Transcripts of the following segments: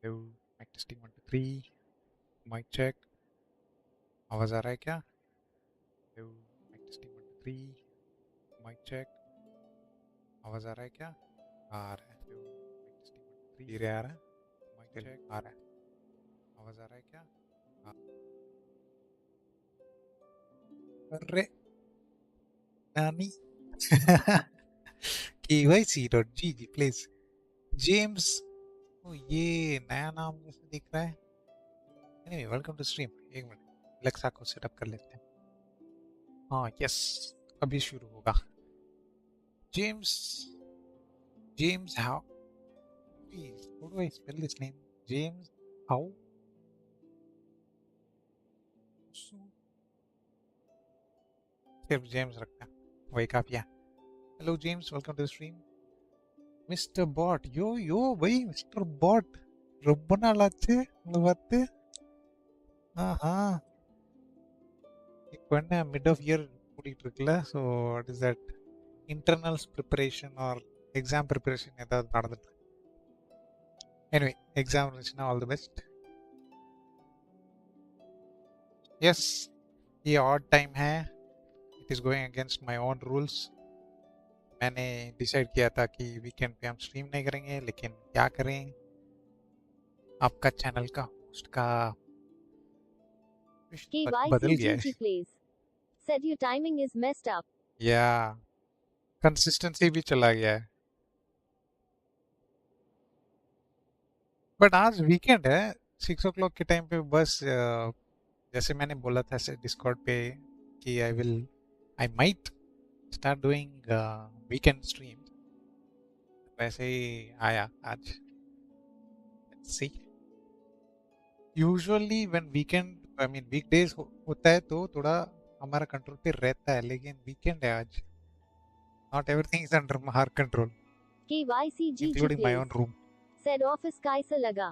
Hello mic testing 1 2 3 mic check आवाज आ रहा है क्या hello mic testing 1 2 3 mic check आवाज आ रहा है क्या आ रहा है हेलो माइक टेस्टिंग 1 2 3 धीरे आ रहा है माइक चेक आ रहा है आवाज आ रहा है क्या अरे नानी KYC.GG प्लीज जेम्स ओ ये नया नाम जैसे दिख रहा है एनीवे वेलकम टू स्ट्रीम एक मिनट लेक्सा को सेटअप कर लेते हैं हाँ यस अभी शुरू होगा James James how please how do I spell this name James how सिर्फ जेम्स रखना वही काफी है hello James welcome to the stream mister bot yo भाई मिस्टर बॉट रब्बना लाचे लगाते हाँ इक्वना मिड ऑफ ईयर கூட்டிட்டு இருக்குல so what is that internals preparation or exam preparation ஏதாவது நடந்துட்டு anyway exam இருந்துச்சுன்னா all the best yes ये odd time है it is going against my own rules मैंने डिसाइड किया था कि वीकेंड पे हम स्ट्रीम नहीं करेंगे लेकिन क्या करें आपका चैनल का होस्ट का बदल गया है please. Said your timing is messed up. या कंसिस्टेंसी भी चला गया है बट आज वीकेंड है 6 o'clock के टाइम पे बस जैसे मैंने बोला था डिस्कॉर्ड पे कि I might start doing weekend stream वैसे ही आया आज सी usually when weekend I mean weekdays होता है तो थोड़ा हमारा कंट्रोल पे रहता है लेकिन वीकेंड है आज not everything is under our control KYCGG including my own please. Room Said office कैसा लगा?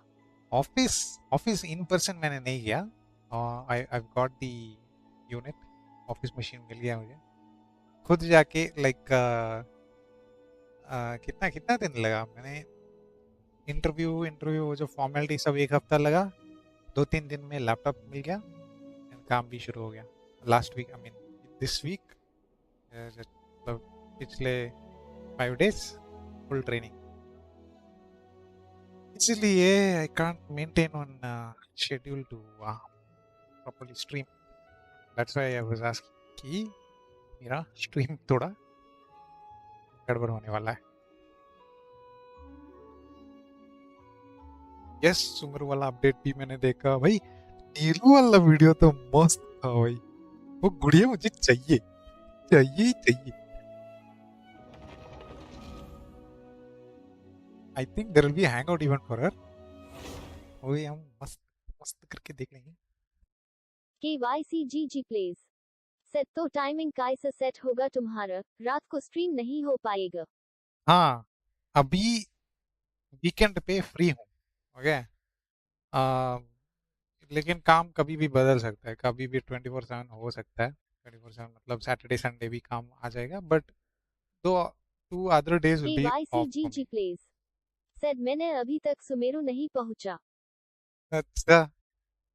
ऑफिस इन पर्सन मैंने नहीं किया I have got the unit office machine मिल गया मुझे खुद जाके लाइक कितना कितना दिन लगा मैंने इंटरव्यू वो जो फॉर्मेलिटी सब एक हफ्ता लगा 2-3 दिन में लैपटॉप मिल गया and काम भी शुरू हो गया last week I mean this week पिछले 5 days फुल ट्रेनिंग इसलिए I can't maintain on schedule to properly stream that's why I was asking कि मेरा स्ट्रीम थोड़ा गड़बड़ होने वाला है यस सुमेरु वाला अपडेट भी मैंने देखा भाई नीलू वाला वीडियो तो मस्त था भाई वो गुड़िया मुझे चाहिए चाहिए ही चाहिए I think there will be hang out event for हर वही हम मस्त मस्त करके देख लेंगे KYCGG please. Said तो टाइमिंग कैसा सेट होगा तुम्हारा रात को स्ट्रीम नहीं हो पाएगा हाँ अभी वीकेंड पे फ्री हूँ ओके लेकिन काम कभी भी बदल सकता है कभी भी 24/7 हो सकता है 24/7 मतलब सैटरडे संडे भी काम आ जाएगा बट दो 2 other days will be off for me KYCGG please. Said मैंने अभी तक सुमेरु नहीं पहुंचा अच्छा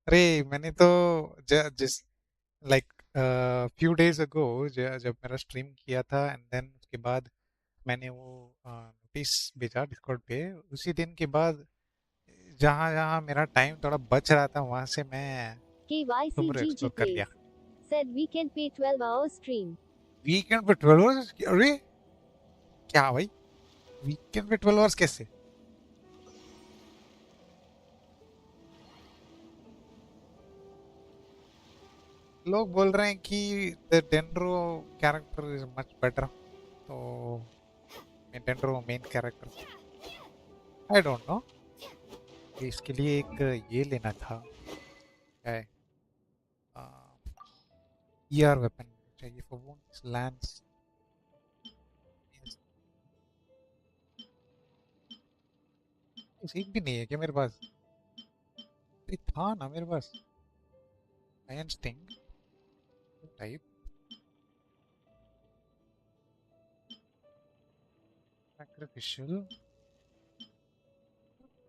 अरे मैंने तो जिस लाइक फ्यू डेज अगो जब मेरा स्ट्रीम किया था एंड देन उसके बाद मैंने वो नोटिस भेजा डिस्कॉर्ड पे उसी दिन के बाद जहाँ जहाँ मेरा टाइम थोड़ा बच रहा था वहां से मैं सुमेरु KYCGG एक्सप्लोर कर लिया please. Said weekend पे 12 hours stream. वीकेंड पे 12 आवर्स अरे क्या भाई वीकेंड पे 12 आवर्स कैसे लोग बोल रहे हैं कि the Dendro character is much better तो Dendro main character I don't know इसके लिए एक ये लेना था क्या है ईआर वेपन चाहिए फॉर वुंड्स लैंस एक भी नहीं है क्या मेरे पास ये था ना मेरे पास आयन स्टिंग टाइप सैक्रिफिशियल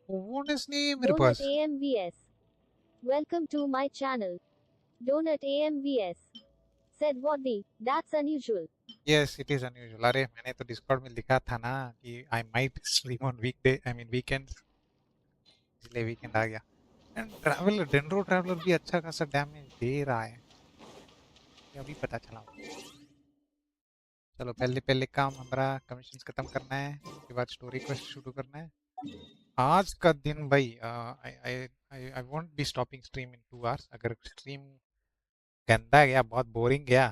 ओवरनेस नहीं है मेरे Donut pass. AMVS. Welcome to my channel. Donut AMVS. Said what the? That's unusual. Yes it is unusual. अरे मैंने तो डिस्कॉर्ड में लिखा था ना कि I might stream on weekday, I mean weekends, इसलिए वीकेंड आ गया। एंड ट्रैवलर, डेंड्रो ट्रैवलर भी अच्छा खासा डैमेज दे रहा है, ये अभी पता चला। चलो पहले पहले काम हमारा कमीशन खत्म करना है, उसके बाद स्टोरी क्वेस्ट शुरू करना है। आज का दिन भाई I I I won't be stopping stream in 2 hours. अगर स्ट्रीम गंदा गया, बहुत बोरिंग गया,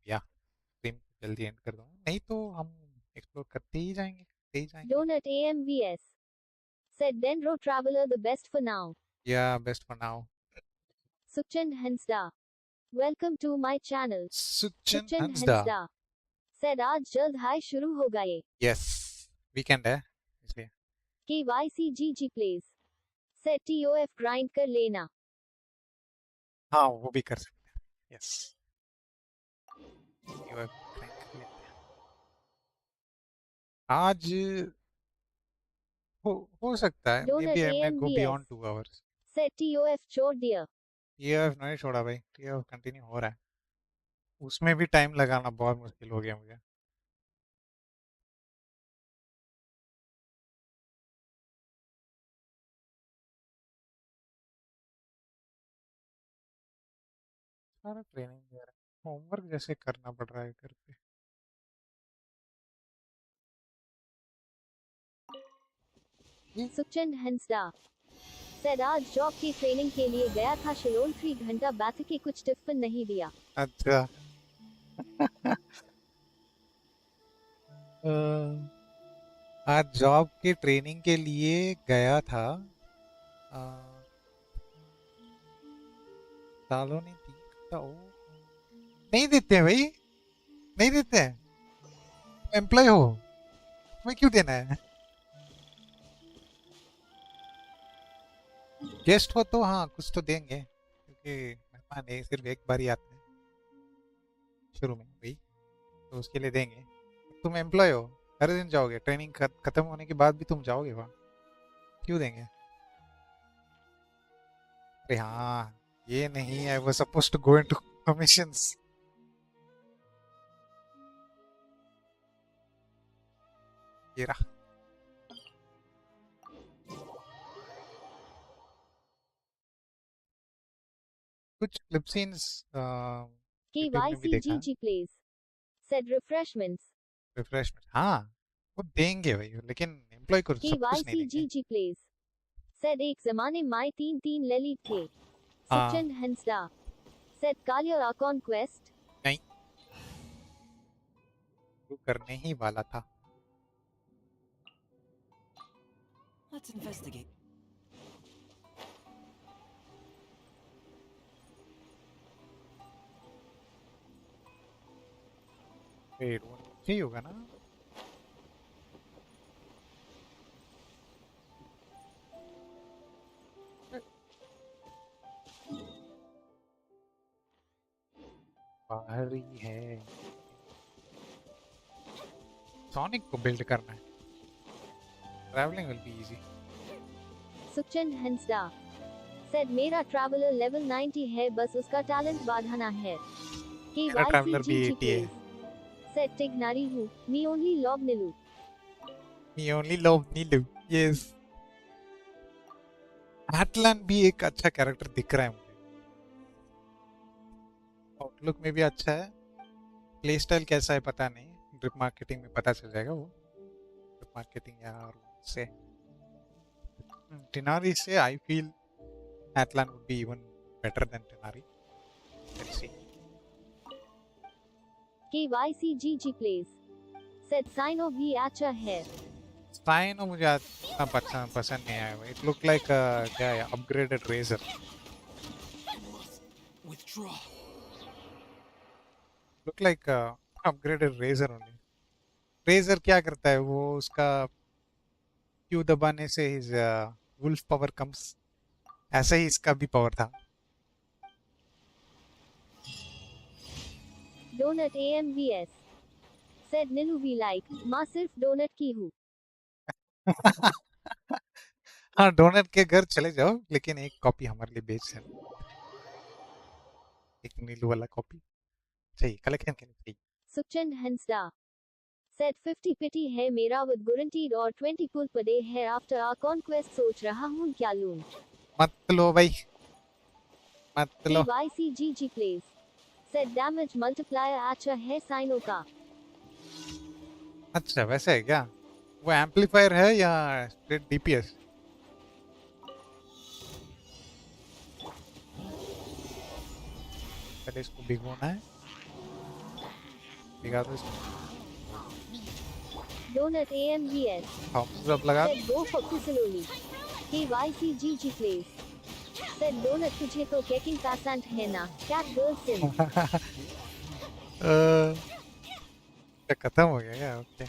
या स्ट्रीम जल्दी एंड कर दूंगा, नहीं तो हम एक्सप्लोर करते ही जाएंगे, करते ही जाएंगे। Donut AMVS. Said Dendro Traveler the best for now. या best for now. Suchend Hensda. Welcome to my channel. सुचन Suchend Hansda. Hensda. Said आज जल्द हाई शुरू होगा ये. यस वीकेंड है इसलिए। KYCGG plays. Said TOF grind कर लेना. हाँ वो भी कर सकते हैं। यस ये web crank कर लेते हैं। आज हो सकता है, may Donut be I may go AMVS. Beyond 2 hours. Said TOF छोड़ दिया. टीएफ नहीं छोड़ा भाई, टीएफ कंटिन्यू हो रहा है, उसमें भी टाइम लगाना बहुत मुश्किल हो गया मुझे। सारा ट्रेनिंग दे रहा है, होमवर्क जैसे करना पड़ रहा है घर पे। ये Suchend Hensda. Said आज जॉब की ट्रेनिंग के लिए गया था शिलोल 3 घंटा बैठ के कुछ टिफिन नहीं दिया. अच्छा आज जॉब की ट्रेनिंग के लिए गया था, अ, सालों ने तीन ओ नहीं देते हैं भाई, नहीं देते हैं। एम्प्लॉय हो, तुम्हें क्यों देना है? गेस्ट हो तो हाँ कुछ तो देंगे, क्योंकि मेहमान है, सिर्फ एक बार ही आते हैं शुरू में भाई, तो उसके लिए देंगे। तुम एम्प्लॉय हो, हर दिन जाओगे, ट्रेनिंग खत्म होने के बाद भी तुम जाओगे वहाँ, क्यों देंगे? अरे हाँ ये नहीं, I was suppose to go into commissions. ये रहा कुछ क्लिप सीन्स यूट्यूब में भी देखा। KYCGG plays. Said refreshments. Refreshment हाँ वो देंगे भाई, लेकिन एम्प्लॉय को सब कुछ नहीं देंगे। KYCGG plays. Said एक जमाने माई 3 ले ली थे. हाँ Suchend Hensda. Said Kalia Conquest. नहीं, वो करने ही वाला था। Let's investigate. वेट वो नीचे ही होगा ना? बाहर ही है। सोनिक को बिल्ड करना है, travelling will be easy. Suchend Hensda. Said मेरा ट्रैवलर लेवल 90 है बस उसका टैलेंट बढ़ाना है. मेरा ट्रैवलर भी KYCGG 80 है। plays. Said टिग्नारी हूँ. Me only log Neelu. Me only love Neelu. Yes Atlan भी एक अच्छा कैरेक्टर दिख रहा है मुझे, आउटलुक में भी अच्छा है, प्ले स्टाइल कैसा है पता नहीं, ड्रिप मार्केटिंग में पता चल जाएगा वो। ड्रिप मार्केटिंग यार से टिनारी से I feel Atlan would be even better than Tighnari. Let's see. KYCGG plays. Said Sino भी अच्छा है. साइनो मुझे इतना पसंद नहीं आया, इट लुक लाइक क्या है, upgraded razor. I must withdraw. Look like upgraded razor only. Razor क्या करता है वो, उसका क्यू दबाने से हिज वुल्फ पावर कम्स, ऐसे ही इसका भी पावर था। Donut AMVS. Said नीलू भी like. माँ सिर्फ डोनट की हूँ. हाँ, डोनट के घर चले जाओ, लेकिन एक कॉपी हमारे लिए बेच देना, एक नीलू वाला कॉपी चाहिए, कलेक्शन के लिए चाहिए। Suchand Hensda said 50 pity है मेरा with guaranteed और 20 pull per day है after our conquest सोच रहा हूँ क्या लूँ। मत लो भाई, मत लो। KYCGG plays said damage multiplier अच्छा है साइनो का। अच्छा वैसे है क्या? वो एम्पलीफायर है या स्ट्रेट डीपीएस? पहले इसको भिगोना है, भिगा दो इसको, Donut AMVS थम्स अप लगा said go for Kusaloli. KYCGG plays said donut तुझे तो केकिंग पैसेंट है ना cat girl sim। दो। अ, क्या खत्म हो गया क्या? ओके।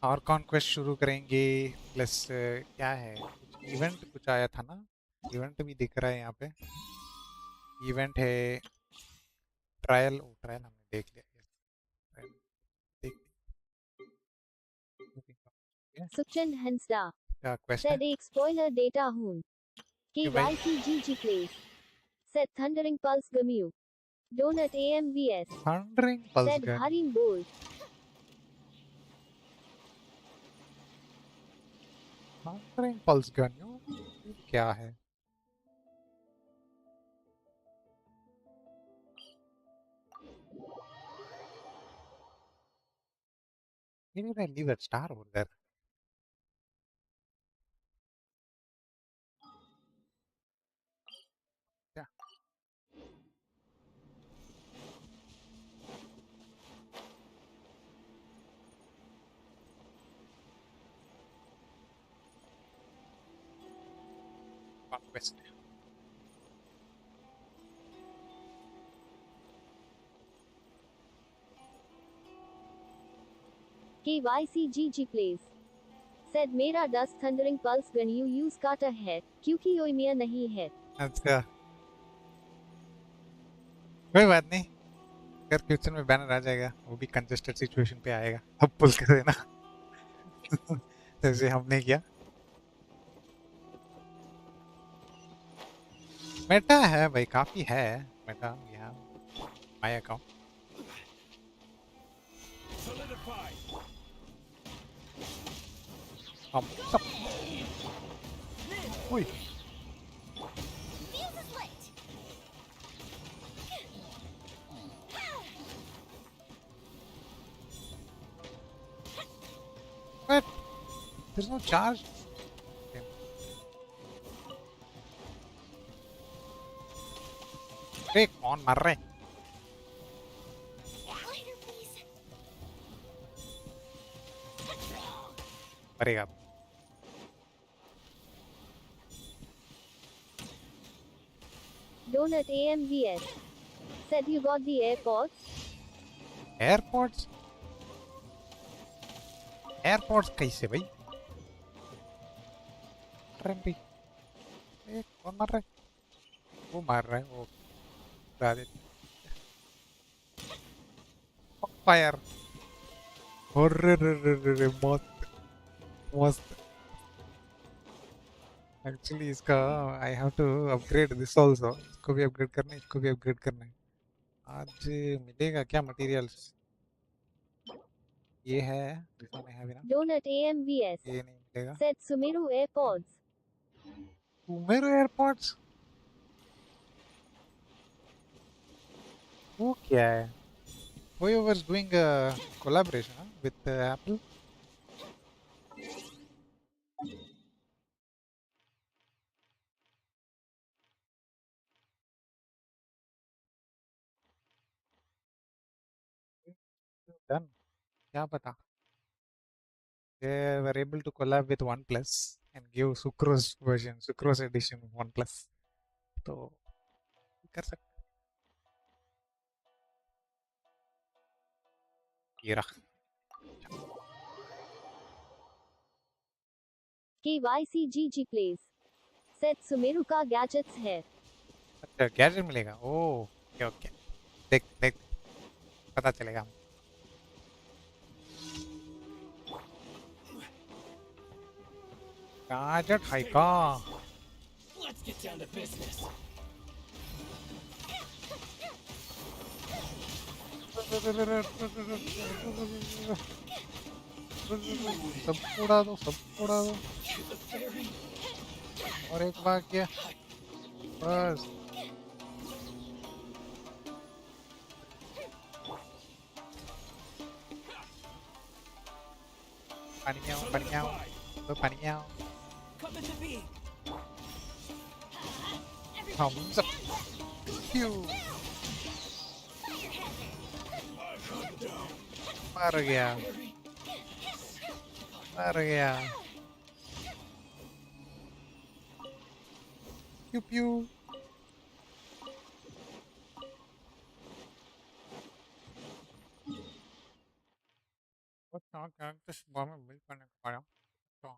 और कॉन्क्वेस्ट शुरू करेंगे, प्लस क्या है, कुछ इवेंट कुछ आया था ना, इवेंट भी दिख रहा है यहाँ पे, इवेंट है, ट्रायल, ओ ट्रायल हमने देख लिया, yes, ट्रायल देख लिया। Suchand Hensda क्या क्वेस्ट है? said एक spoiler data हूँ। कि भाई KYCGG plays said thundering pulse Gamiu. Donut AMVS thundering pulse said gun, Harim bold. Thundering pulse gun ये क्या है? ये नहीं, leave that star over there. क्या कॉन्क्वेस्ट? KYCGG plays said मेरा 10 thundering pulse gun you use काटा है क्योंकि ओइमिया नहीं है। अच्छा कोई बात नहीं, अगर फ्यूचर में बैनर आ जाएगा, वो भी कंजेस्टेड सिचुएशन पे आएगा, अब पुल कर देना। जैसे हमने किया। मेटा है भाई, काफी है मेटा यहाँ, माय अकाउंट। Solidify. हम सब, ओए Fuse is lit. But there is no charge. ए कौन मार रहे हैं? Later, please. मरेगा। Donut AMVS said you got the AirPods. Airports, airports कैसे भाई? मार रहे हैं भाई, ए कौन मार रहा है? वो मार रहा है, वो उड़ा दे। फायर, अरे रे रे रे रे, मौत, मस्त। एक्चुअली इसका I have to upgrade this also, इसको भी अपग्रेड करना है, इसको भी अपग्रेड करना है। आज मिलेगा क्या मटेरियल्स? ये है, दिस वन आई हैव, ना Donut AMVS ये नहीं मिलेगा। said Sumeru AirPods. मेरे एयरपोर्ट्स, वो क्या है? Whoever is doing a collaboration with Apple. Done, क्या पता, they were able to collab with OnePlus and give sucrose version, sucrose edition of OnePlus, तो कर सकते। ये रहा। KYCGG plays said Sumeru का gadgets है। अच्छा गैजेट मिलेगा, ओ ओके ओके। देख देख पता चलेगा गाजर हाइका Let's get down to business. सब उड़ा दो The fairy. और एक बाकी है बस पानी में आओ तो पानी में आओ Come into being. हम सब क्यों मर गया प्यू प्यू क्या क्या किस बार में बिल करने का पाया तो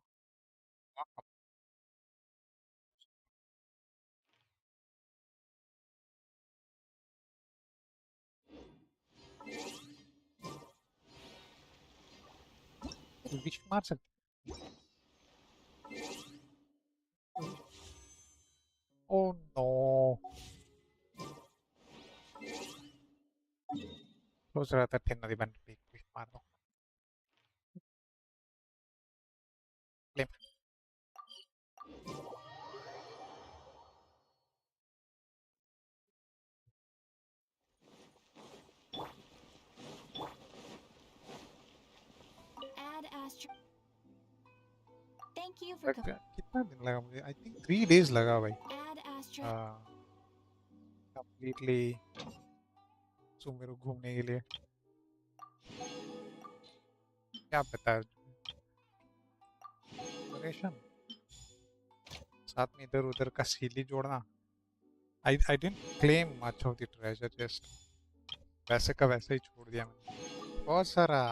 विश मार सकते ओ नो सोच रहा था थे नदी बन पे विश मार दो ले Add astro. Thank you for कितना दिन लगा मुझे आई थिंक 3 days लगा भाई add astro. कंप्लीटली सुमेरु घूमने के लिए क्या पता एक्सप्लोरेशन साथ में इधर उधर का सीली जोड़ना I didn't claim much of the treasure chest वैसे का वैसे ही छोड़ दिया मैंने बहुत सारा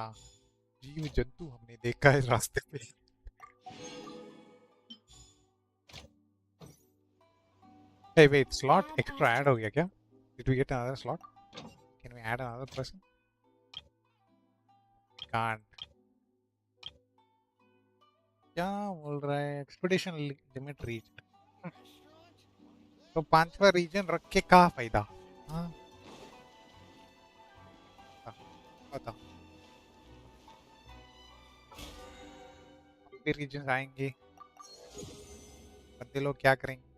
जीव जंतु हमने देखा है रास्ते पे hey wait slot extra add हो गया क्या did we get another slot can we add another person can't क्या बोल रहा है एक्सपेडिशन लिमिट रीच तो 5वां रीजन रख के क्या फायदा हाँ बता फिर रीजन आएंगे बंदे लोग क्या करेंगे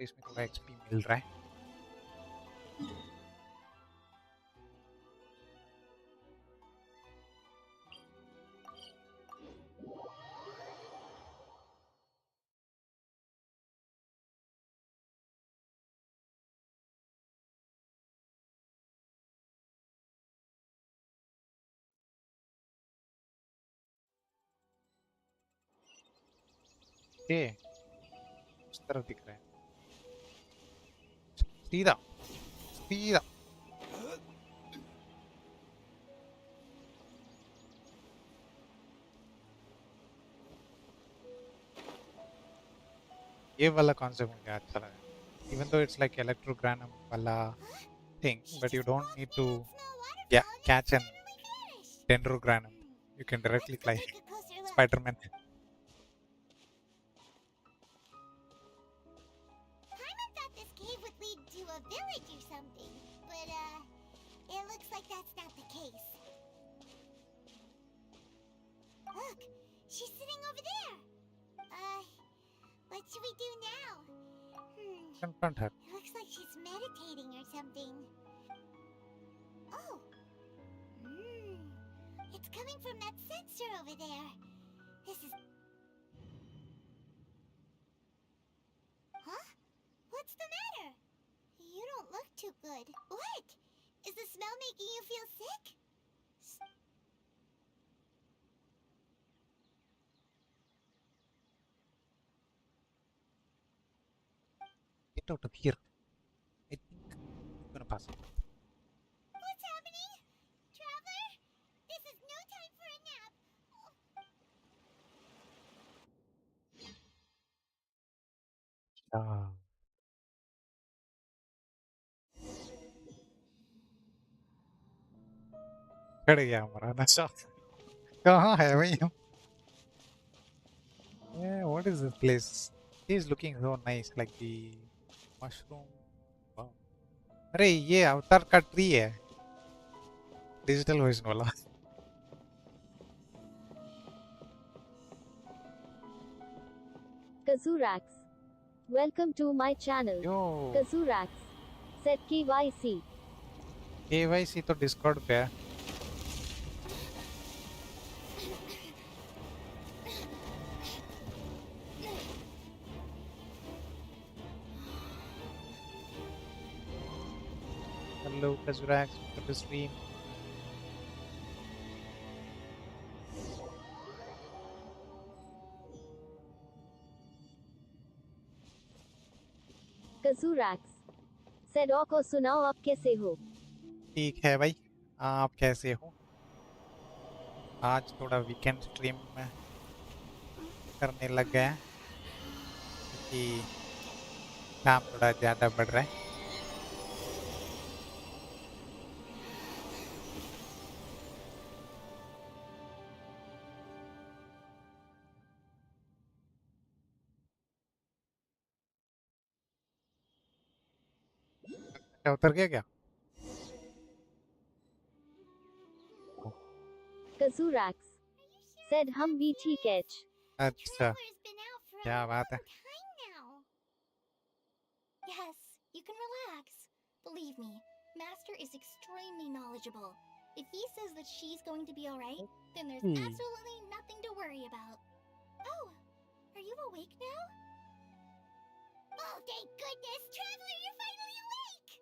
इसमें थोड़ा एक्सपी मिल रहा है ये उस तरफ दिख रहा है सीधा सीधा ये वाला कॉन्सेप्ट मुझे अच्छा लगा even though it's like electrogranum वाला thing but you don't need to catch an dendrogranum you can directly fly Spider-Man Paimon thought this cave would lead to a village or something, but it looks like that's not the case. Look, she's sitting over there. What should we do now? confront her It looks like she's meditating or something. Oh. It's coming from that sensor over there. This is... Huh? What's the matter? You don't look too good. What? Is the smell making you feel sick? get out of here I think I'm gonna pass it What's happening? Traveler? हाँ, चढ़ गया हमारा नशा। कहाँ है भाई हम? Yeah, what is this place? He is looking so nice, like the mushroom. Wow. अरे ये अवतार का ट्री है, डिजिटल वर्जन वाला। Kazurax. Welcome to my channel. Yo, Kazurax. Said KYC. KYC तो डिस्कॉर्ड पे है। Hello Kazurax, welcome to stream. Kazurax. Said को सुनाओ आप कैसे हो? ठीक है भाई, आप कैसे हो? आज थोड़ा वीकेंड स्ट्रीम में करने लग गए हैं क्योंकि काम थोड़ा ज़्यादा बढ़ रहा है। क्या उतर गया क्या? Kazurax. Said हम भी ठीक है. अच्छा, Trailer's been out for क्या a बात है? long time now. Yes, you can relax. Believe me, Master is extremely knowledgeable. If he says that she's going to be alright, then there's absolutely nothing to worry about. Oh, are you awake now? Oh, thank goodness! Traveler, you're finally awake!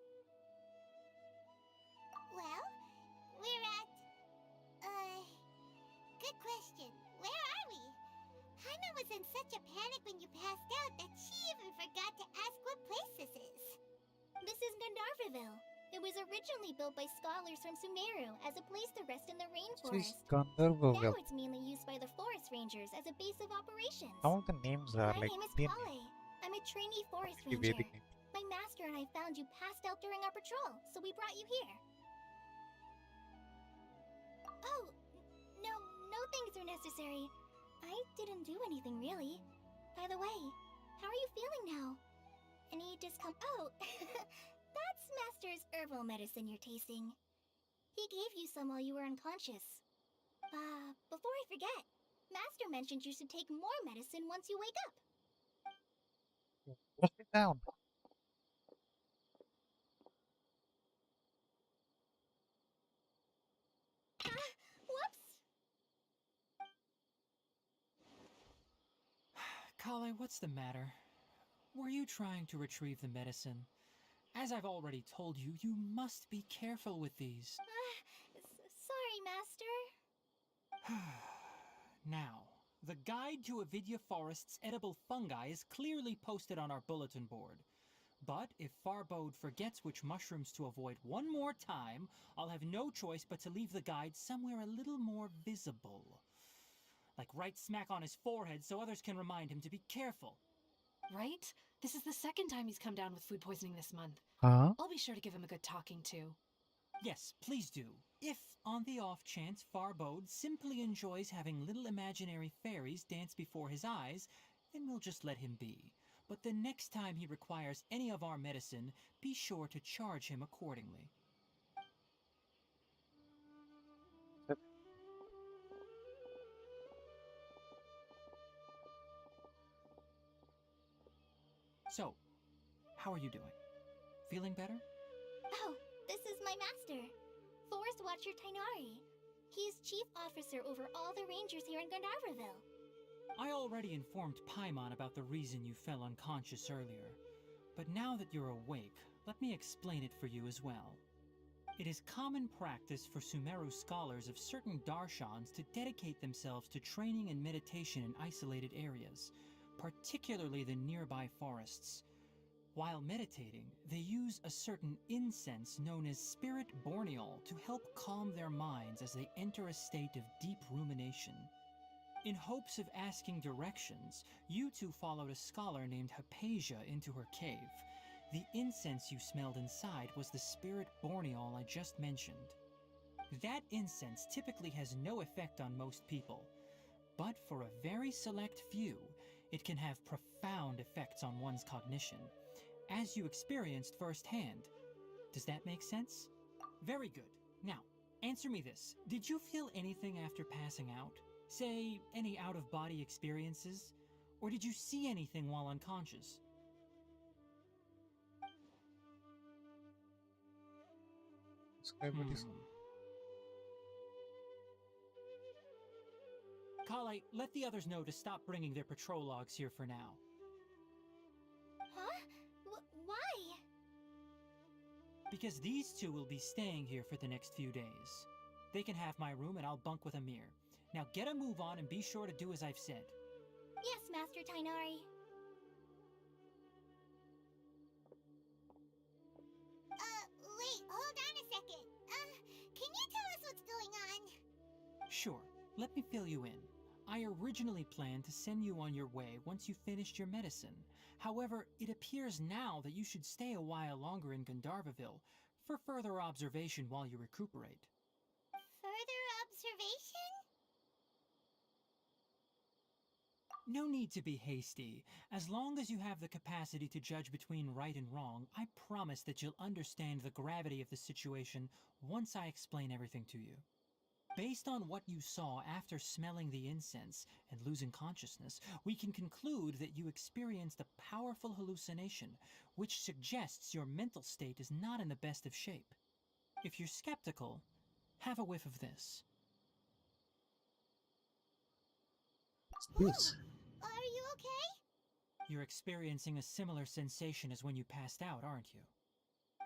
Well, we're at... Good question. Where are we? Hana was in such a panic when you passed out that she even forgot to ask what place this is. This is Gandharvaville. It was originally built by scholars from Sumeru as a place to rest in the rainforest. Now Gandharvaville. it's mainly used by the forest rangers as a base of operations. Some of the names are My like name is Indian Kale. I'm a trainee forest names, ranger. Vedic names. My master and I found you passed out during our patrol, so we brought you here. Oh, no things are necessary. I didn't do anything really. By the way, how are you feeling now? Any Oh, that's Master's herbal medicine you're tasting. He gave you some while you were unconscious. Before I forget, Master mentioned you should take more medicine once you wake up. Put it down. Whoops! Kale, what's the matter? Were you trying to retrieve the medicine? As I've already told you, you must be careful with these. Sorry, Master. Now, the guide to Avidya Forest's edible fungi is clearly posted on our bulletin board. But if Farbode forgets which mushrooms to avoid one more time, I'll have no choice but to leave the guide somewhere a little more visible. Like right smack on his forehead so others can remind him to be careful. Right? This is the second time he's come down with food poisoning this month. Huh? I'll be sure to give him a good talking to. Yes, please do. If, on the off chance, Farbode simply enjoys having little imaginary fairies dance before his eyes, then we'll just let him be. But the next time he requires any of our medicine, be sure to charge him accordingly. So, how are you doing? Feeling better? Oh, this is my master, Forest Watcher Tainari. He's chief officer over all the rangers here in Gandharvaville. I already informed Paimon about the reason you fell unconscious earlier. But now that you're awake, let me explain it for you as well. It is common practice for Sumeru scholars of certain darshans to dedicate themselves to training and meditation in isolated areas, particularly the nearby forests. While meditating, they use a certain incense known as Spirit Borneol to help calm their minds as they enter a state of deep rumination. In hopes of asking directions, you two followed a scholar named Hypatia into her cave. The incense you smelled inside was the spirit borneol I just mentioned. That incense typically has no effect on most people, but for a very select few, it can have profound effects on one's cognition, as you experienced firsthand. Does that make sense? Very good. Now, answer me this. Did you feel anything after passing out? Say, any out-of-body experiences? Or did you see anything while unconscious? Describe what you saw. Kale, let the others know to stop bringing their patrol logs here for now. Huh? Why? Because these two will be staying here for the next few days. They can have my room and I'll bunk with Amir. Now get a move on and be sure to do as I've said. Yes, Master Tainari. Wait, hold on a second. Can you tell us what's going on? Sure, let me fill you in. I originally planned to send you on your way once you finished your medicine. However, it appears now that you should stay a while longer in Gandharvaville for further observation while you recuperate. Further observation? No need to be hasty. As long as you have the capacity to judge between right and wrong, I promise that you'll understand the gravity of the situation once I explain everything to you. Based on what you saw after smelling the incense and losing consciousness, we can conclude that you experienced a powerful hallucination, which suggests your mental state is not in the best of shape. If you're skeptical, have a whiff of this. Yes. Are you okay? You're experiencing a similar sensation as when you passed out, aren't you?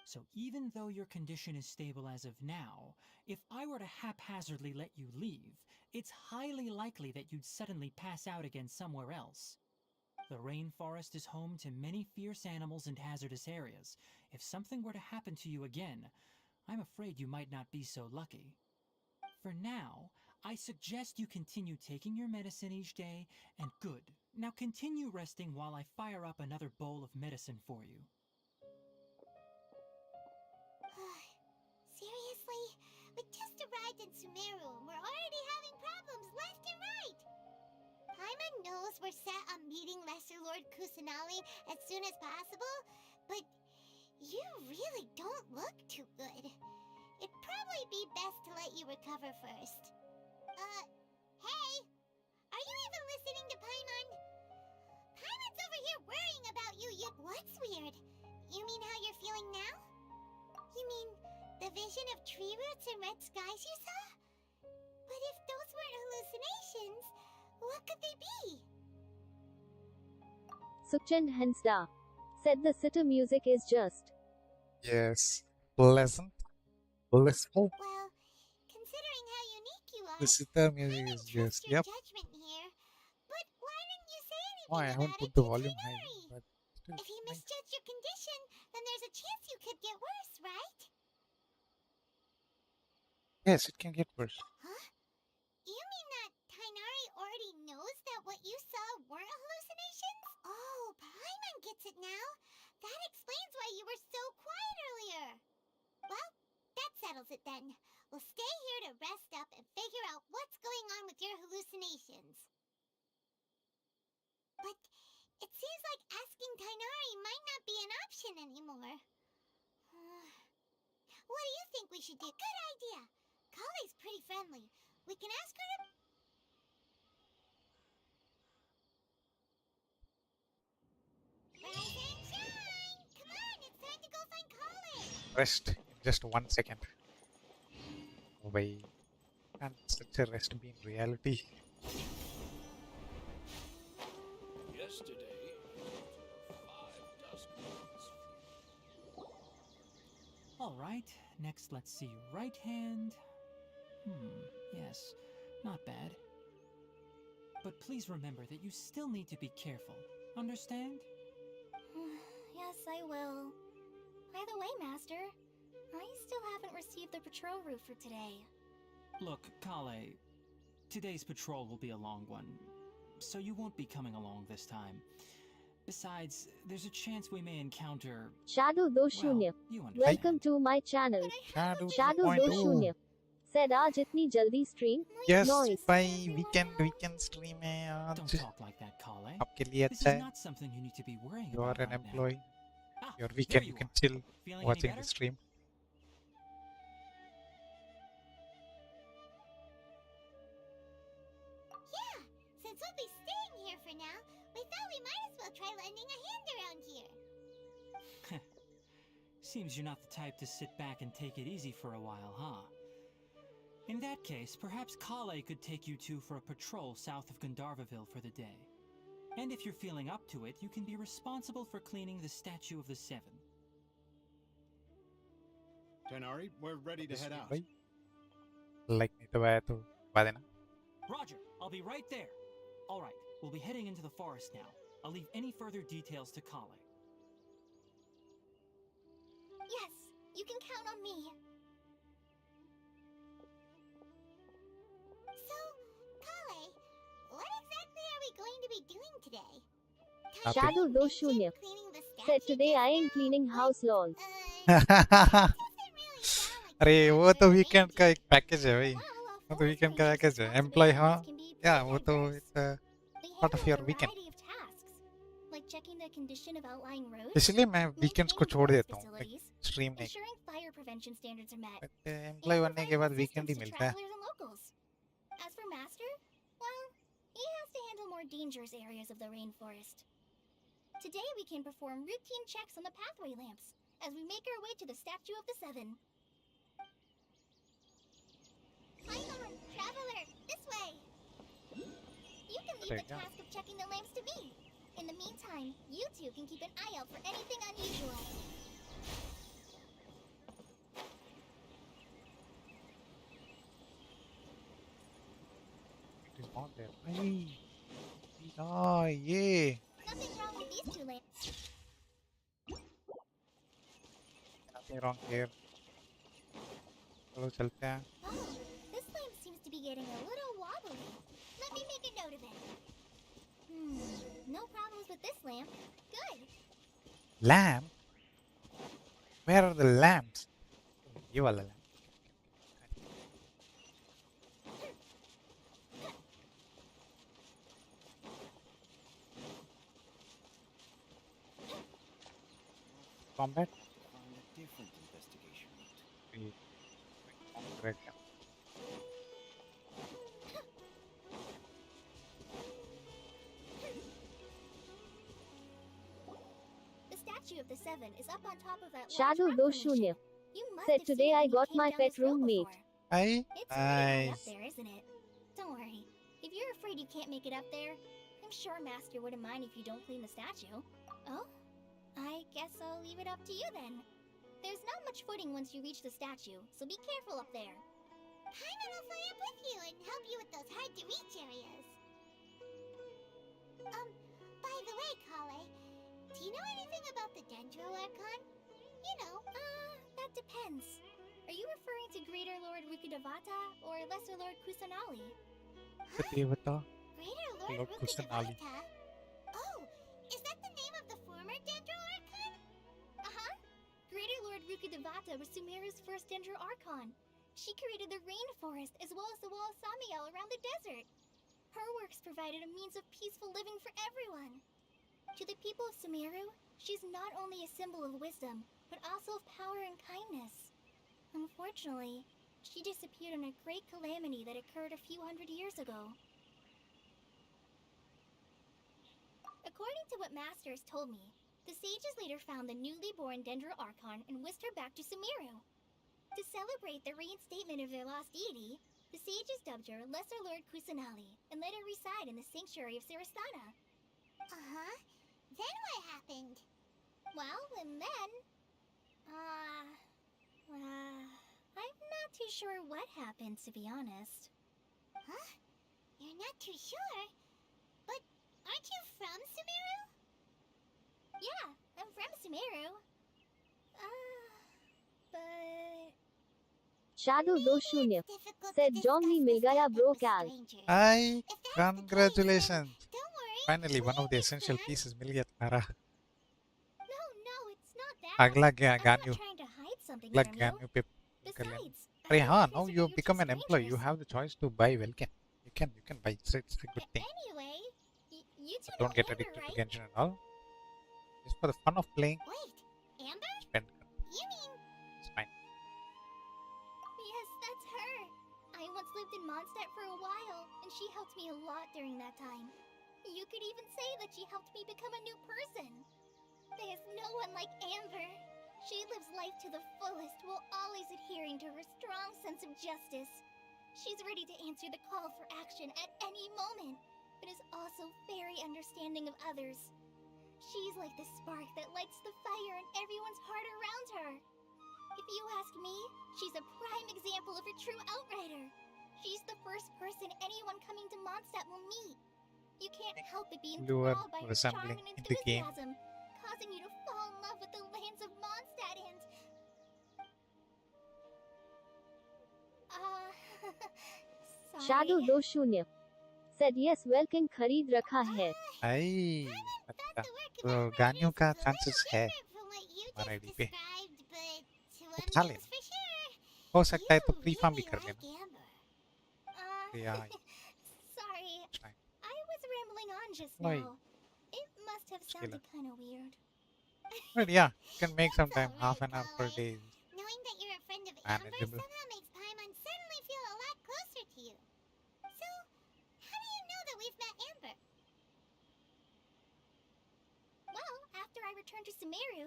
So even though your condition is stable as of now, if I were to haphazardly let you leave, it's highly likely that you'd suddenly pass out again somewhere else. The rainforest is home to many fierce animals and hazardous areas. If something were to happen to you again, I'm afraid you might not be so lucky. For now, I suggest you continue taking your medicine each day, and good. Now continue resting while I fire up another bowl of medicine for you. Seriously? We just arrived in Sumeru and we're already having problems left and right! Paimon knows we're set on meeting Lesser Lord Kusanali as soon as possible, but you really don't look too good. It'd probably be best to let you recover first. Hey! Are you even listening to Paimon? Paimon's over here worrying about you. What's weird? You mean how you're feeling now? You mean the vision of tree roots and red skies you saw? But if those weren't hallucinations, what could they be? Sukhchand Hensda said the sitar music is just Yes. Pleasant. Blissful. Well, considering how unique you are, The sitar I music would is trust just. your Yep. judgment here. But why didn't you say Oh, I anything haven't about put it the to volume high, Tainari? but still. If he Nice. misjudged your condition, then there's a chance you could get worse, right? Yes, it can get worse. Huh? You mean that Tainari already knows that what you saw weren't hallucinations? Oh, Paimon gets it now. That explains why you were so quiet earlier. Well, that settles it then. We'll stay here to rest up and figure out what's going on with your hallucinations. But it seems like asking Tainari might not be an option anymore. What do you think we should do? Good idea. Kale's pretty friendly. We can ask her to... Rise and shine! Come on, it's time to go find Kale! Rest in just 1 second. Why can't such a rest be in reality? Yesterday, a total of 5 dusk moons. Alright, next let's see. Right hand. Yes, not bad. But please remember that you still need to be careful. Understand? Yes, I will. By the way, Master, I still haven't received the patrol route for today. Look, Kale, Today's patrol will be a long one, so you won't be coming along this time. Besides, there's a chance we may encounter... Shadow well, 20. you understand. Welcome to my channel. Shadow Shadow 2.0. 20 said आज इतनी जल्दी stream. Yes, Noise. भाई weekend stream है Don't आज. talk like that, Kale. आपके लिए This अच्छा is है. not something you need to be worrying You are about an right now. employee. Ah, Your there weekend you you can are. chill Feeling watching any the better? stream. Yeah, since we'll be staying here for now, we thought we might as well try lending a hand around here. Seems you're not the type to sit back and take it easy for a while, huh? In that case, perhaps Kale could take you two for a patrol south of Gandharvaville for the day. And if you're feeling up to it, you can be responsible for cleaning the Statue of the Seven. Tenari, we're ready to head out. भाई like नहीं तो आया तो बता देना. Roger, I'll be right there. All right, we'll be heading into the forest now. I'll leave any further details to Kale. Yes, you can count on me. So, Kale, what exactly are we going to be doing today? Nothing. Shadow Tying 20 cleaning the said statue today just I am now? cleaning house lawns. Doesn't really sound like अरे the वो kind तो of weekend का arrangement. एक package है भाई. Well, वो तो forest weekend का ranger's पैकेज है. Employee हाँ. responsibilities can be Yeah, pretty वो तो diverse. it's a They part of handle your a weekend. variety of tasks, like checking the condition of outlying roads, इसलिए मैं weekends को maintaining छोड़ forest देता हूँ. Like facilities, stream नहीं. ensuring fire prevention standards are met, But and employee बनने के providing बाद weekend ही assistance to मिलता है. travelers and locals. As for Master, well, he has to handle more dangerous areas of the rainforest. Today we can perform routine checks on the pathway lamps as we make our way to the Statue of the Seven. Hang on, traveler, this way. You can leave There the you go. task of checking the lamps to me. In the meantime, you two can keep an eye out for anything unusual. It is not there. भाई. Ah, ये. Nothing wrong with these two lamps. Nothing wrong here. चलो चलते हैं. Oh, this lamp seems to be getting a little wobbly. Let me make a note of it. No problems with this lamp. Good. Lamp? Where are the lamps? ये वाला lamp. Combat? Find a different investigation route. Correct. The Statue of the Seven is up on top of that Shadow large rock 20 formation. You must said have seen today it I when you got came my down pet this road roommate. before. Hey, It's pretty high up nice. there, isn't it? Don't worry. If you're afraid you can't make it up there, I'm sure Master wouldn't mind if you don't clean the statue. Oh? I guess I'll leave it up to you then. There's not much footing once you reach the statue, so be careful up there. Paimon will fly up with you and help you with those hard-to-reach areas. By the way, Kale, do you know anything about the Dendro Archon? You know, that depends. Are you referring to Greater Lord Rukkhadevata or Lesser Lord Kusanali? ये बता. Greater Lord Lord Kusanali. Rukkhadevata? Oh, is that the name of the former Dendro Archon? Uh-huh. Greater Lord Rukkhadevata was Sumeru's first Dendro Archon. She created the rainforest as well as the wall of Samiel around the desert. Her works provided a means of peaceful living for everyone. To the people of Sumeru, she's not only a symbol of wisdom, but also of power and kindness. Unfortunately, she disappeared in a great calamity that occurred a few hundred years ago. According to what Master has told me, the sages later found the newly born Dendro Archon and whisked her back to Sumeru. To celebrate the reinstatement of their lost deity, the sages dubbed her Lesser Lord Kusanali and let her reside in the sanctuary of Sarasthana. Uh-huh. Then what happened? Well, and then... I'm not too sure what happened, to be honest. Huh? You're not too sure? But aren't you from Sumeru? Yeah, I'm from Sumeru. But... Shadow 20 said Jongli मिल गया bro cal. Hi, congratulations. Finally, one of the essential pieces मिल गया तुम्हारा. No, it's not that. अगला I'm ज्ञान not trying to hide something अगला from you. ज्ञान पे कर लेना. Besides, I अरे don't हाँ, want now you to you think have you're become two an employee. You strangers. have the choice to buy Welkin. You can buy. It's a good thing. Anyway, you two But know don't get Amber, addicted to right? Genshin and all. Just for the fun of playing, Wait, Amber? spend. You mean... It's fine. Yes, that's her. I once lived in Mondstadt for a while, and she helped me a lot during that time. You could even say that she helped me become a new person. There's no one like Amber. She lives life to the fullest while always adhering to her strong sense of justice. She's ready to answer the call for action at any moment, but is also very understanding of others. She's like the spark that lights the fire in everyone's heart around her. If you ask me, she's a prime example of a true outrider. She's the first person anyone coming to Mondstadt will meet. You can't help but be You are enthralled by her charm resembling and in the game. enthusiasm, causing you to fall in love with the lands of Mondstadt and... Shadow sorry. 20 said yes Welkin खरीद रखा है. आई अच्छा तो गानियों का chances है हमारा ID पे उठा लेना हो सकता है तो प्री फार्म भी कर लेना या Sorry, try. I was rambling on just Why? now. It must have sounded kind of weird. But yeah, you can make some time, That's half alright, an hour per Chloe. day. Knowing that you're a friend of Amber Manageable. somehow makes Paimon suddenly feel a lot closer to you. So, how do you know that we've met Amber? Well, after I returned to Sumeru,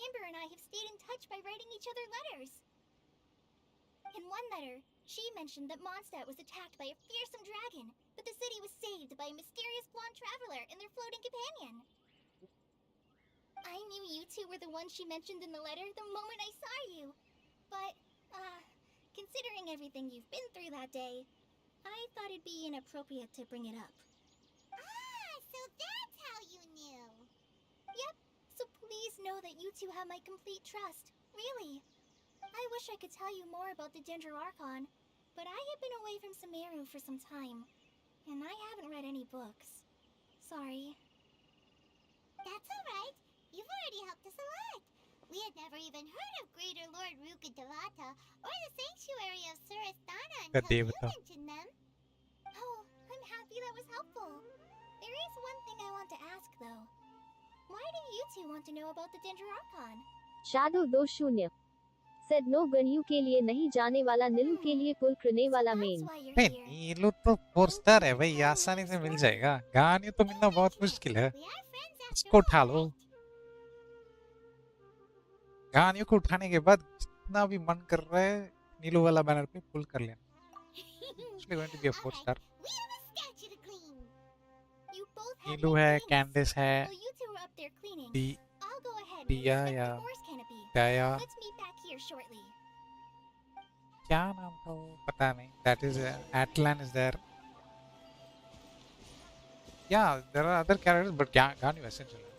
Amber and I have stayed in touch by writing each other letters. In one letter, she mentioned that Mondstadt was attacked by a fearsome dragon, but the city was saved by a mysterious blonde traveler and their floating companion. I knew you two were the ones she mentioned in the letter the moment I saw you. But, considering everything you've been through that day, I thought it'd be inappropriate to bring it up. Ah, so that's how you knew. Yep, so please know that you two have my complete trust. Really. I wish I could tell you more about the Ginger Archon, but I have been away from Sumeru for some time, and I haven't read any books. Sorry. That's alright. You've already helped us a lot. We had never even heard of Greater Lord Ruka Devata or the Sanctuary of Surasthana until you Devata. mentioned them. Oh, I'm happy that was helpful. There is one thing I want to ask, though. Why do you two want to know about the Ginger Archon? Shadow 20 said no गनियों के लिए नहीं जाने वाला नीलू के लिए पुल करने वाला So main. that's why you're नहीं here. नीलू तो 4 स्टार है भाई आसानी से मिल जाएगा गानियों तो मिलना बहुत मुश्किल है We are friends after इसको all, उठा लो right? गानियों को उठाने के बाद जितना भी मन कर रहा है नीलू वाला बैनर पे पुल कर लेना It's going to be a 4 star. We have a statue to clean. You both have Neelu no है wings. कैंडिस है While you two are up there cleaning, the I'll go ahead and दिया inspect या the forest canopy. Daya Let's meet back here shortly. क्या नाम था वो पता नहीं that is Atlan is there yeah there are other characters but गानियों essential है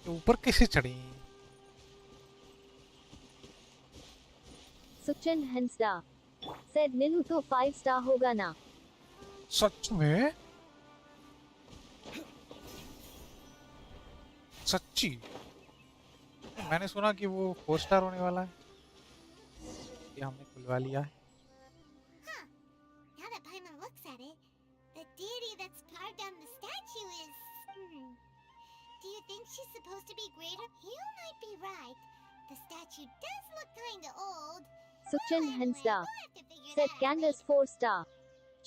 ये ऊपर कैसे चढ़ी सुचन हंसदा said नीलू तो 5 स्टार होगा ना. सच में सच्ची मैंने सुना कि वो 4 स्टार होने वाला है ये हमने खुलवा लिया है Huh. Now that Paimon looks at it, the deity that's carved on the statue is... Do you think she's supposed to be greater? You might be right. The statue does look kinda old. सुचन Anyway, Hansda we'll have to figure said that out Candace 4 star.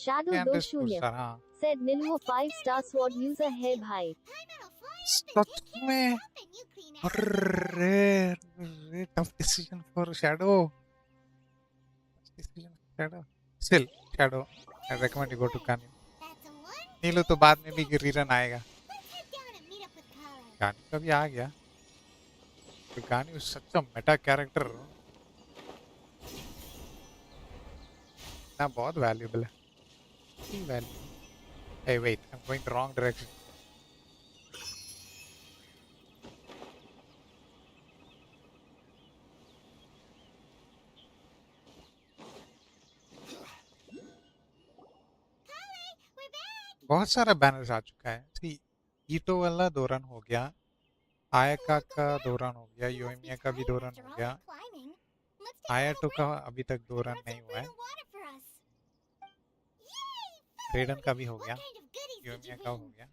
Shadow कैंडिस 20 हाँ said नीलू 5 star sword user है भाई. Paimon will fly up and such take care में of stuff and you clean after. अरे tough decision for Shadow decision for Shadow still Shadow I recommend you go to Kanye That's a one. नीलू तो बाद में भी rerun आएगा Let's head down and meet up with Kala. गानी का भी आ गया तो गानी सच मेटा कैरेक्टर ना बहुत वैल्यूबल है hey wait I'm going the wrong direction बहुत सारा बैनर्स आ चुका है। सी ईटो वाला 2 रन हो गया, आयका का 2 रन हो गया, You must be योमिया का भी 2 tired रन after हो all गया, that climbing. Let's take a आयाटो little का break. अभी तक 2 I रन brought नहीं some हुआ fruit है, and water for us. Yay! रेडन Food! का भी हो What गया, kind of goodies did योमिया you का हो bring? गया,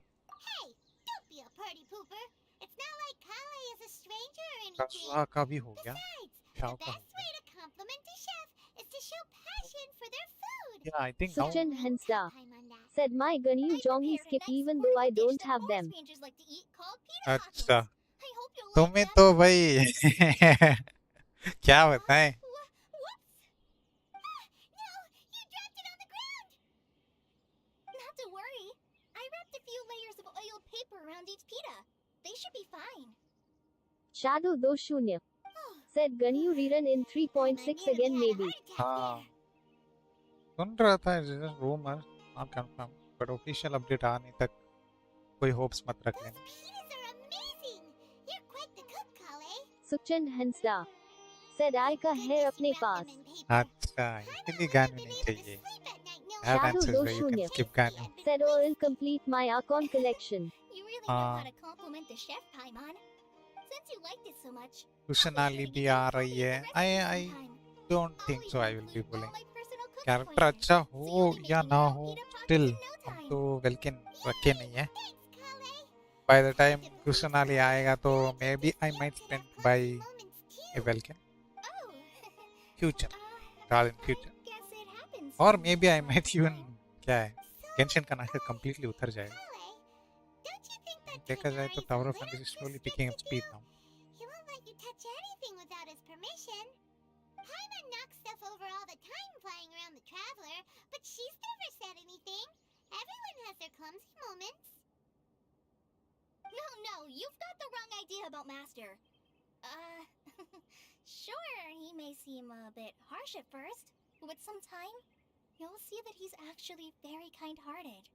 Hey, don't be a party pooper. It's not like Kale is a stranger or anything. काजुहा का भी हो गया, Besides, शाओ the का हो best गया। way to compliment a chef is to show passion for their food. या I think now Suchin Let's Hensda help him on that. said my Ganyu I Jongi prepared a skip nice even though I portable dish don't that have them. forest rangers like to eat called pita अच्छा, tacos. I hope you'll like तुम्हें them. तो भाई क्या बताएं, Whoops! Ah, no, you dropped it on the ground. Not to worry. I wrapped a few layers of oiled paper around each pita. They should be fine. Shadow Doshunya said Ganyu rerun in 3.6 again maybe. हाँ सुन रहा था, rumour not confirm, but official update आने तक कोई hopes मत रख Those लेना। pitas are amazing. You're quite the cook, Kale. Suchin Hensda said I का है अपने पास. अच्छा, इसलिए गाने नहीं चाहिए। Have Shadow answers where you can Doshunya skip गाने। said or I'll complete my Archon collection. You really know हाँ। how to compliment the chef, Paimon. Since you liked it so much, कुशनाली भी आ रही है। I don't think so I will be bullying. Character अच्छा हो या ना हो, still हम तो वेल्किन रखे नहीं है। By the time कुशनाली आएगा तो maybe I might spend by a Welkin future, rather in future, or maybe I might even क्या है गेंशिन का नाम completely उतर जाएगा। देखा जाए तो tower of fantasy slowly picking up speed now. He won't let you touch anything without his permission. Paimon knocks stuff over all the time flying around the Traveler, but she's never said anything. Everyone has their clumsy moments. No, you've got the wrong idea about Master. Sure, he may seem a bit harsh at first, but with some time, you'll see that he's actually very kind-hearted.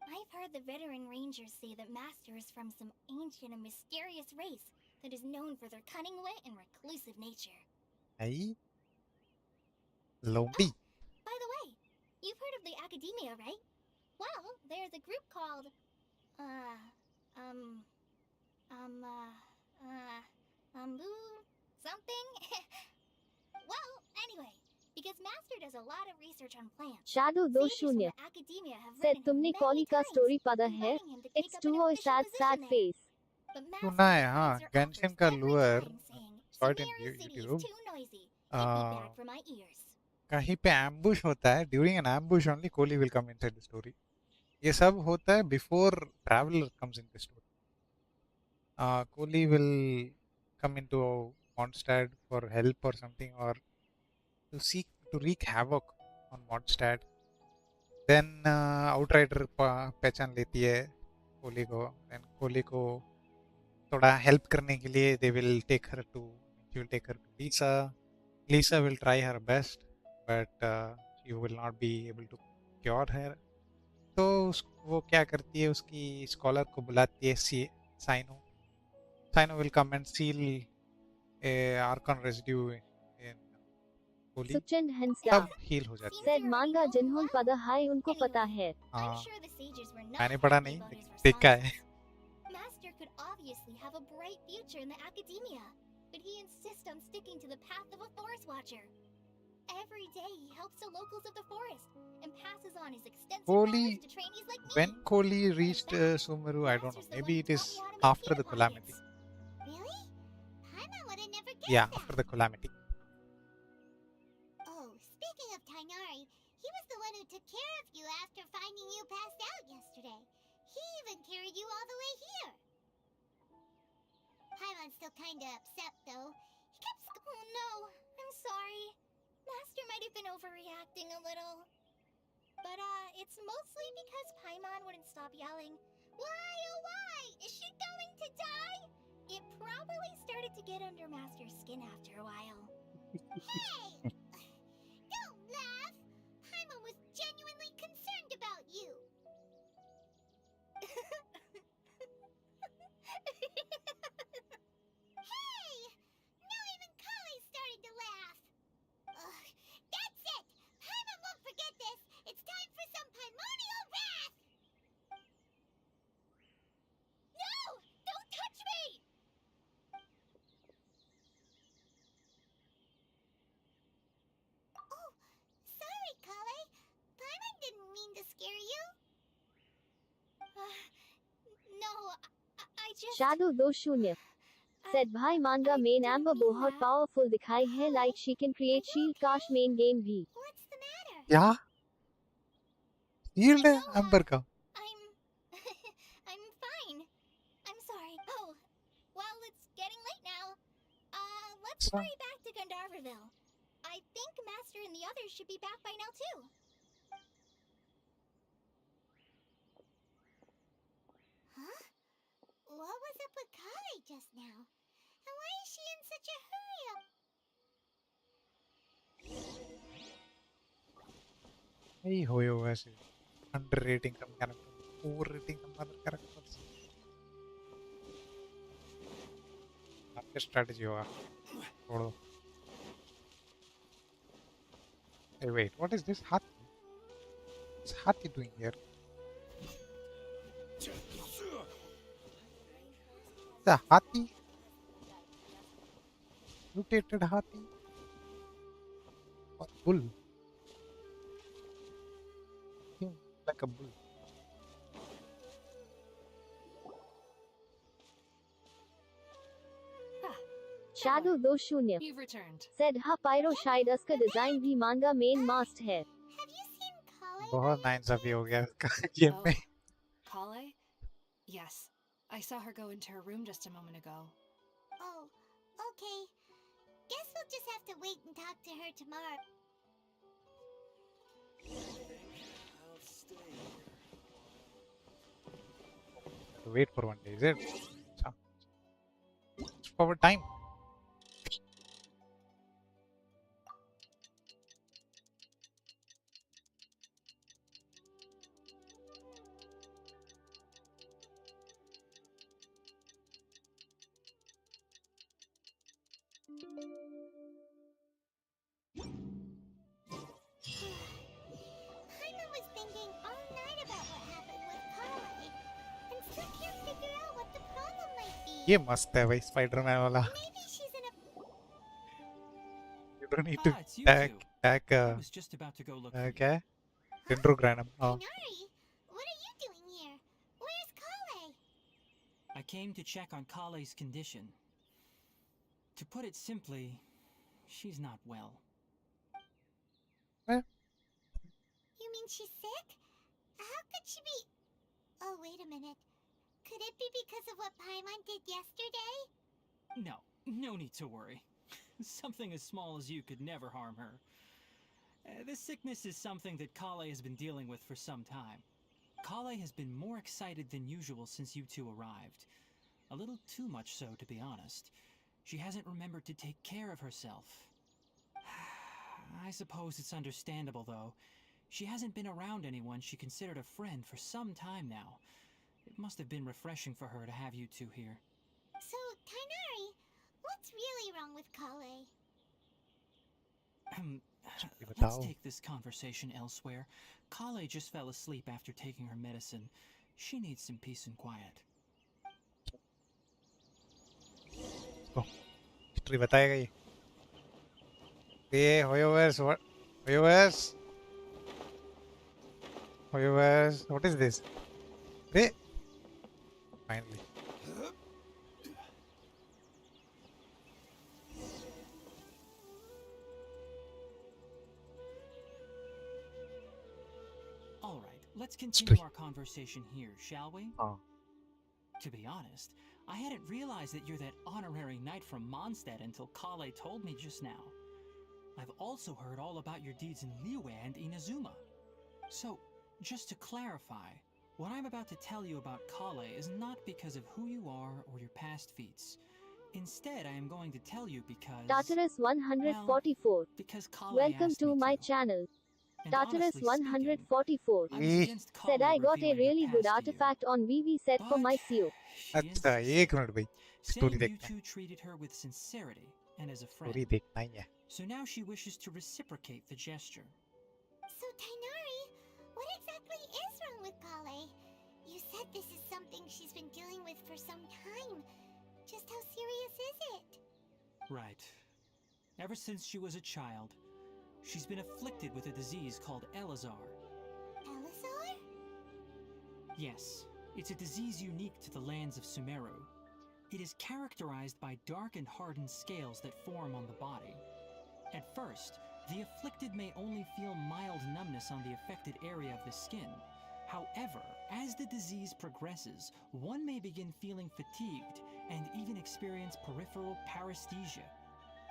I've heard the veteran rangers say that Master is from some ancient and mysterious race that is known for their cunning wit and reclusive nature. Hey, Lombi. By the way, you've heard of the Academia, right? Well, there's a group called, something? Well, anyway, because Master does a lot of research on plants. Shadow Sages from Doshunya the Academia have said written him तुमने many कॉली का times, story पढ़ा है? inviting him to take It's up an too और official sad position there. face. But सुना Master है हाँ, answer Genshin offers का every Louvre time, saying, saw it in Sumeru City is YouTube. too noisy. It'd be bad for my ears. कहीं पे ambush होता है, during an ambush only Kohli will come inside the story. ये सब होता है before Traveler comes in the story. Kohli will come into Mondstadt for help or something, or to seek to wreak havoc on Mondstadt. Then Outrider पहचान लेती है कोहली को, then Kohli को थोड़ा help करने के लिए they will take her to Lisa. Lisa will try her best, but she will not be able to cure her. तो वो क्या करती है, उसकी स्कॉलर को बुलाती है, cyano will come and seal a Archon residue in Kohli, Suchin Hensda तब heal हो जाती है। said manga जिन्होंने पढ़ा है उनको पता है. हाँ, I'm sure the sages were not मैंने पढ़ा happy नहीं, about लेकिन his देखा है। responses. Master could obviously have a bright future in the Academia, but he insists on sticking to the path of a forest watcher. Every day he helps the locals of the forest and passes on his extensive Kohli, knowledge to trainees like me. when Kohli And in reached fact, Sumeru, I don't know, Master's the maybe one it who is taught me how to make after the pita calamity. pockets. Really? Paimon would have never guessed Yeah, that. after the calamity. Oh, speaking of Tainari, he was the one who took care of you after finding you passed out yesterday. He even carried you all the way here. Paimon's still kinda upset, though. He kept oh no, I'm sorry. Master might have been overreacting a little. But, it's mostly because Paimon wouldn't stop yelling, "Why, oh why? Is she going to die?" It probably started to get under Master's skin after a while. Hey! Don't laugh! Paimon was genuinely concerned about you. Hey! Now even Kale's starting to laugh. Ugh, that's it! Paimon won't forget this! It's time for some Paimonial wrath! sorry, Kale. Paimon didn't mean to scare you. No, I just... Shadow 20 said भाई मानगा main amber बहुत powerful दिखाई है like she can create shield काश main game भी What's the matter? क्या shield है No, amber का I'm... I'm fine. I'm sorry. Oh, well, it's getting late now. Let's अच्छा hurry back to Gandharville. I think Master and the others should be back by now, too. Huh? What was up with Kale just now? And why is she in such a hurry up? यही होयो वैसे under rating some character over rating some other characters आपका strategy होगा छोड़ो hey wait what is this hathi what's hathi doing here the hathi mutated hathi or bull Seems like a bull Shadow 20 You've returned. said हा pyro शायद उसका design भी मांगा main मास्ट है Have you seen Kale? बहुत नाइंसाफी हो गया गेम में Kale? Yes. I saw her go into her room just a moment ago. Oh, okay. Guess we'll just have to wait and talk to her tomorrow. I'll stay here. wait for one day is it it's forward time Paimon was thinking all night about what happened with Kale, and still can't figure out what the problem might be. ये मस्त है भाई Spiderman वाला Maybe she's in a... you don't need to Ah, it's you tag two. tag I was just about to go look for you. क्या dendrogranum oh Inari, what are you doing here? Where's Kale? I came to check on Kale's condition. To put it simply, she's not well. You mean she's sick? How could she be... Oh, wait a minute. Could it be because of what Paimon did yesterday? No, no need to worry. Something as small as you could never harm her. This sickness is something that Kale has been dealing with for some time. Kale has been more excited than usual since you two arrived. A little too much so, to be honest. She hasn't remembered to take care of herself. I suppose it's understandable, though. She hasn't been around anyone she considered a friend for some time now. It must have been refreshing for her to have you two here. So, Tainari, what's really wrong with Kale? Let's take this conversation elsewhere. Kale just fell asleep after taking her medicine. She needs some peace and quiet. History बताएगा ये hoyoverse what hoyoverse what is this hey finally All right, let's continue our conversation here, shall we? oh To be honest, I hadn't realized that you're that honorary knight from Mondstadt until Kale told me just now. I've also heard all about your deeds in Liyue and Inazuma. So, just to clarify, what I'm about to tell you about Kale is not because of who you are or your past feats. Instead, I am going to tell you because... Tartarus 144 because Kale welcome asked to me my channel And Tartarus honestly speaking, 144 I was against said Kale I got a revealing her really good past to you. artifact on VV set for my But CO she अच्छा insists, एक minute भाई saying story you देखते हैं two treated her with sincerity and as a friend. Story देखना ही है So now she wishes to reciprocate the gesture. So, Tainari, what exactly is wrong with Kale? You said this is something she's been dealing with for some time. Just how serious is it? Right. Ever since she was a child, She's been afflicted with a disease called Elazar. Elazar? Yes, it's a disease unique to the lands of Sumeru. It is characterized by dark and hardened scales that form on the body. At first, the afflicted may only feel mild numbness on the affected area of the skin. However, as the disease progresses, one may begin feeling fatigued and even experience peripheral paresthesia.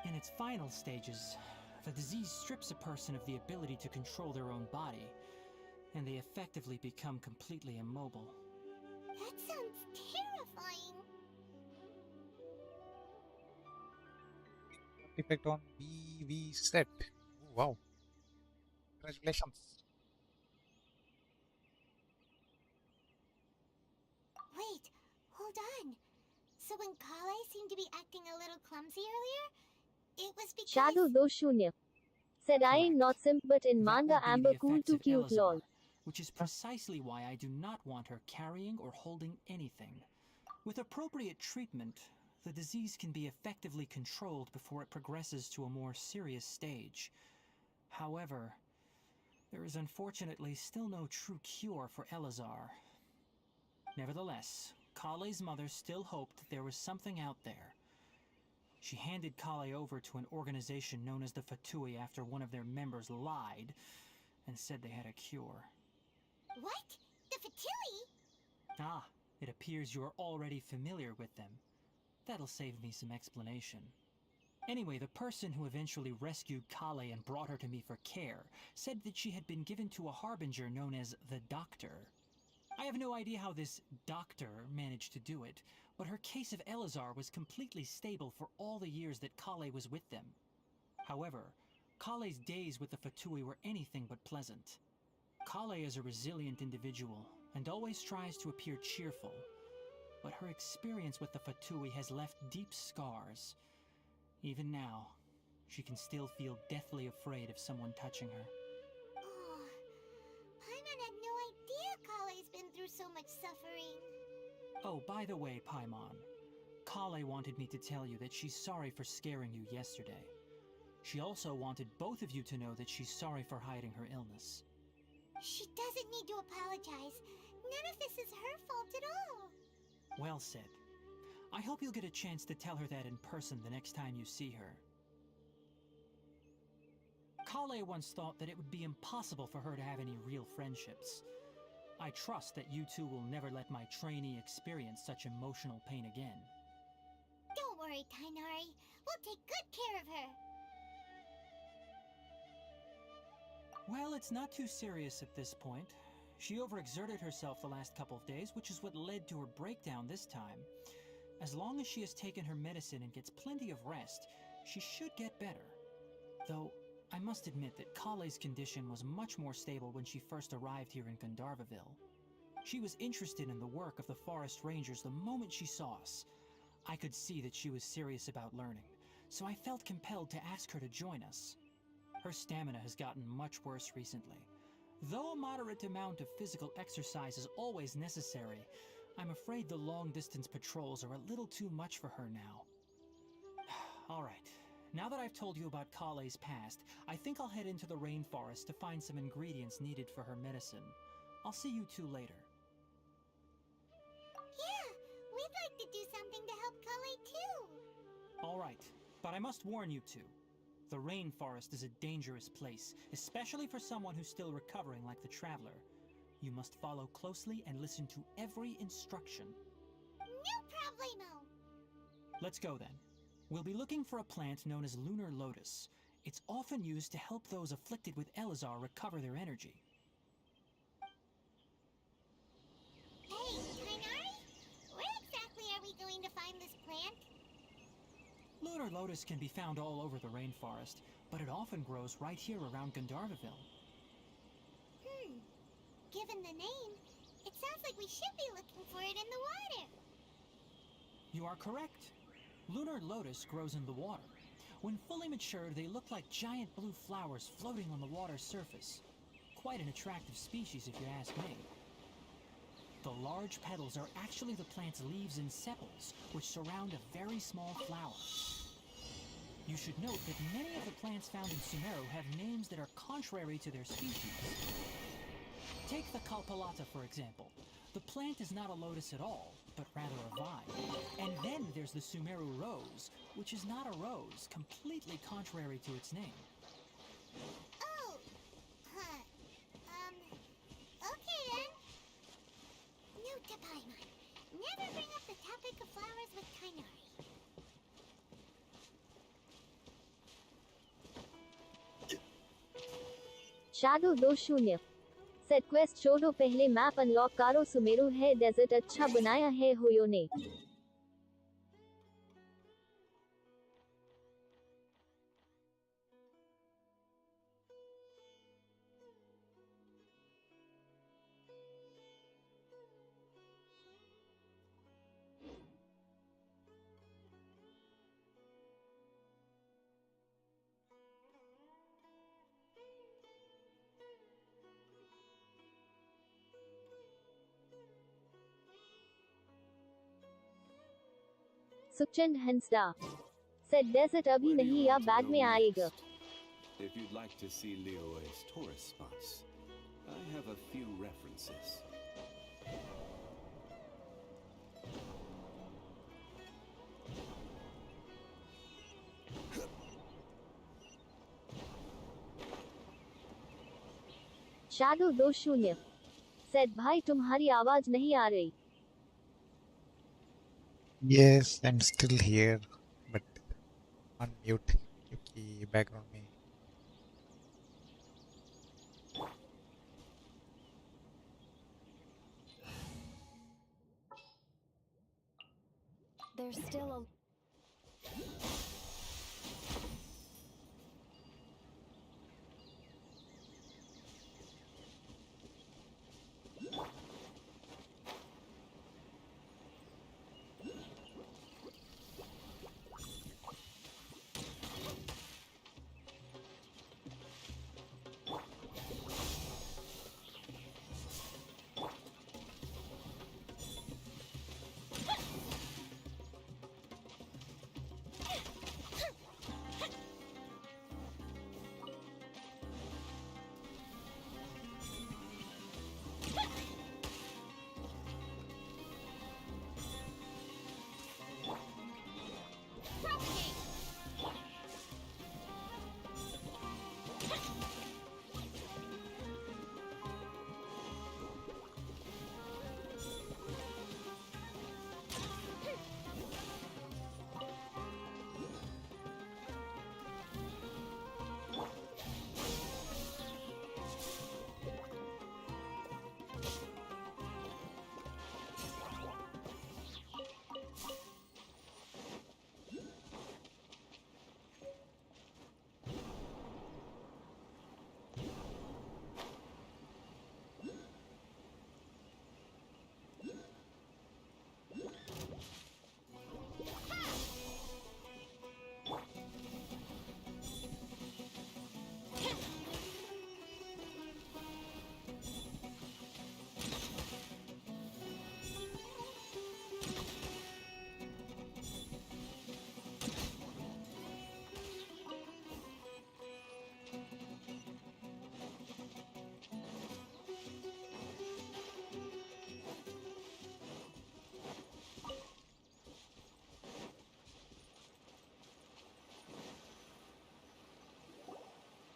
In its final stages, the disease strips a person of the ability to control their own body, and they effectively become completely immobile. That sounds terrifying. Effect on BV set. Oh, wow. Congratulations. Wait, hold on. So when Kale seemed to be acting a little clumsy earlier, it was because... Shadow do Shunya. Said I ain't Correct. not simp but in That manga would be amber the cool effects to of cute Elazar, lol. which is precisely why I do not want her carrying or holding anything. With appropriate treatment, the disease can be effectively controlled before it progresses to a more serious stage. However, there is unfortunately still no true cure for Elazar. Nevertheless, Kale's mother still hoped that there was something out there. She handed Kale over to an organization known as the Fatui after one of their members lied and said they had a cure. What? The Fatui? Ah, it appears you are already familiar with them. That'll save me some explanation. Anyway, the person who eventually rescued Kale and brought her to me for care said that she had been given to a harbinger known as the Doctor. I have no idea how this doctor managed to do it, but her case of Elazar was completely stable for all the years that Kale was with them. However, Kale's days with the Fatui were anything but pleasant. Kale is a resilient individual and always tries to appear cheerful, but her experience with the Fatui has left deep scars. Even now, she can still feel deathly afraid of someone touching her. Oh, Paimon had no idea Kale's been through so much suffering. Oh, by the way, Paimon, Kale wanted me to tell you that she's sorry for scaring you yesterday. She also wanted both of you to know that she's sorry for hiding her illness. She doesn't need to apologize. None of this is her fault at all. Well said. I hope you'll get a chance to tell her that in person the next time you see her. Kale once thought that it would be impossible for her to have any real friendships. I trust that you two will never let my trainee experience such emotional pain again. Don't worry, Tainari. We'll take good care of her. Well, it's not too serious at this point. She overexerted herself the last couple of days, which is what led to her breakdown this time. As long as she has taken her medicine and gets plenty of rest, she should get better. Though, I must admit that Kale's condition was much more stable when she first arrived here in Gandharvaville. She was interested in the work of the forest rangers the moment she saw us. I could see that she was serious about learning, so I felt compelled to ask her to join us. Her stamina has gotten much worse recently. Though a moderate amount of physical exercise is always necessary, I'm afraid the long-distance patrols are a little too much for her now. Alright, now that I've told you about Kale's past, I think I'll head into the rainforest to find some ingredients needed for her medicine. I'll see you two later. Yeah, we'd like to do something to help Kale too. Alright, but I must warn you two. The rainforest is a dangerous place, especially for someone who's still recovering like the Traveler. You must follow closely and listen to every instruction. No problemo. Let's go then. We'll be looking for a plant known as Lunar Lotus. It's often used to help those afflicted with Elazar recover their energy. Hey, Tainari? Where exactly are we going to find this plant? Lunar Lotus can be found all over the rainforest, but it often grows right here around Gandharvaville. Given the name, it sounds like we should be looking for it in the water. You are correct. Lunar Lotus grows in the water. When fully matured, they look like giant blue flowers floating on the water's surface. Quite an attractive species, if you ask me. The large petals are actually the plant's leaves and sepals, which surround a very small flower. You should note that many of the plants found in Sumeru have names that are contrary to their species. Take the Kalpalata, for example. The plant is not a lotus at all, but rather a vine. And then there's the Sumeru rose, which is not a rose, completely contrary to its name. Oh, huh. Okay then. Note to Paimon. Never bring up the topic of flowers with Kainari. Shadow 2-0 set quest छोड़ो पहले map unlock करो सुमेरु है desert अच्छा बनाया है होयो ने Suchand Hansda set desert अभी नहीं या बाद में आएगा If you'd like to see Liyue's tourist spots, I have a few references. Shadow 2-0 set भाई तुम्हारी आवाज नहीं आ रही Yes, I'm still here, but on mute क्योंकि background में There's still a.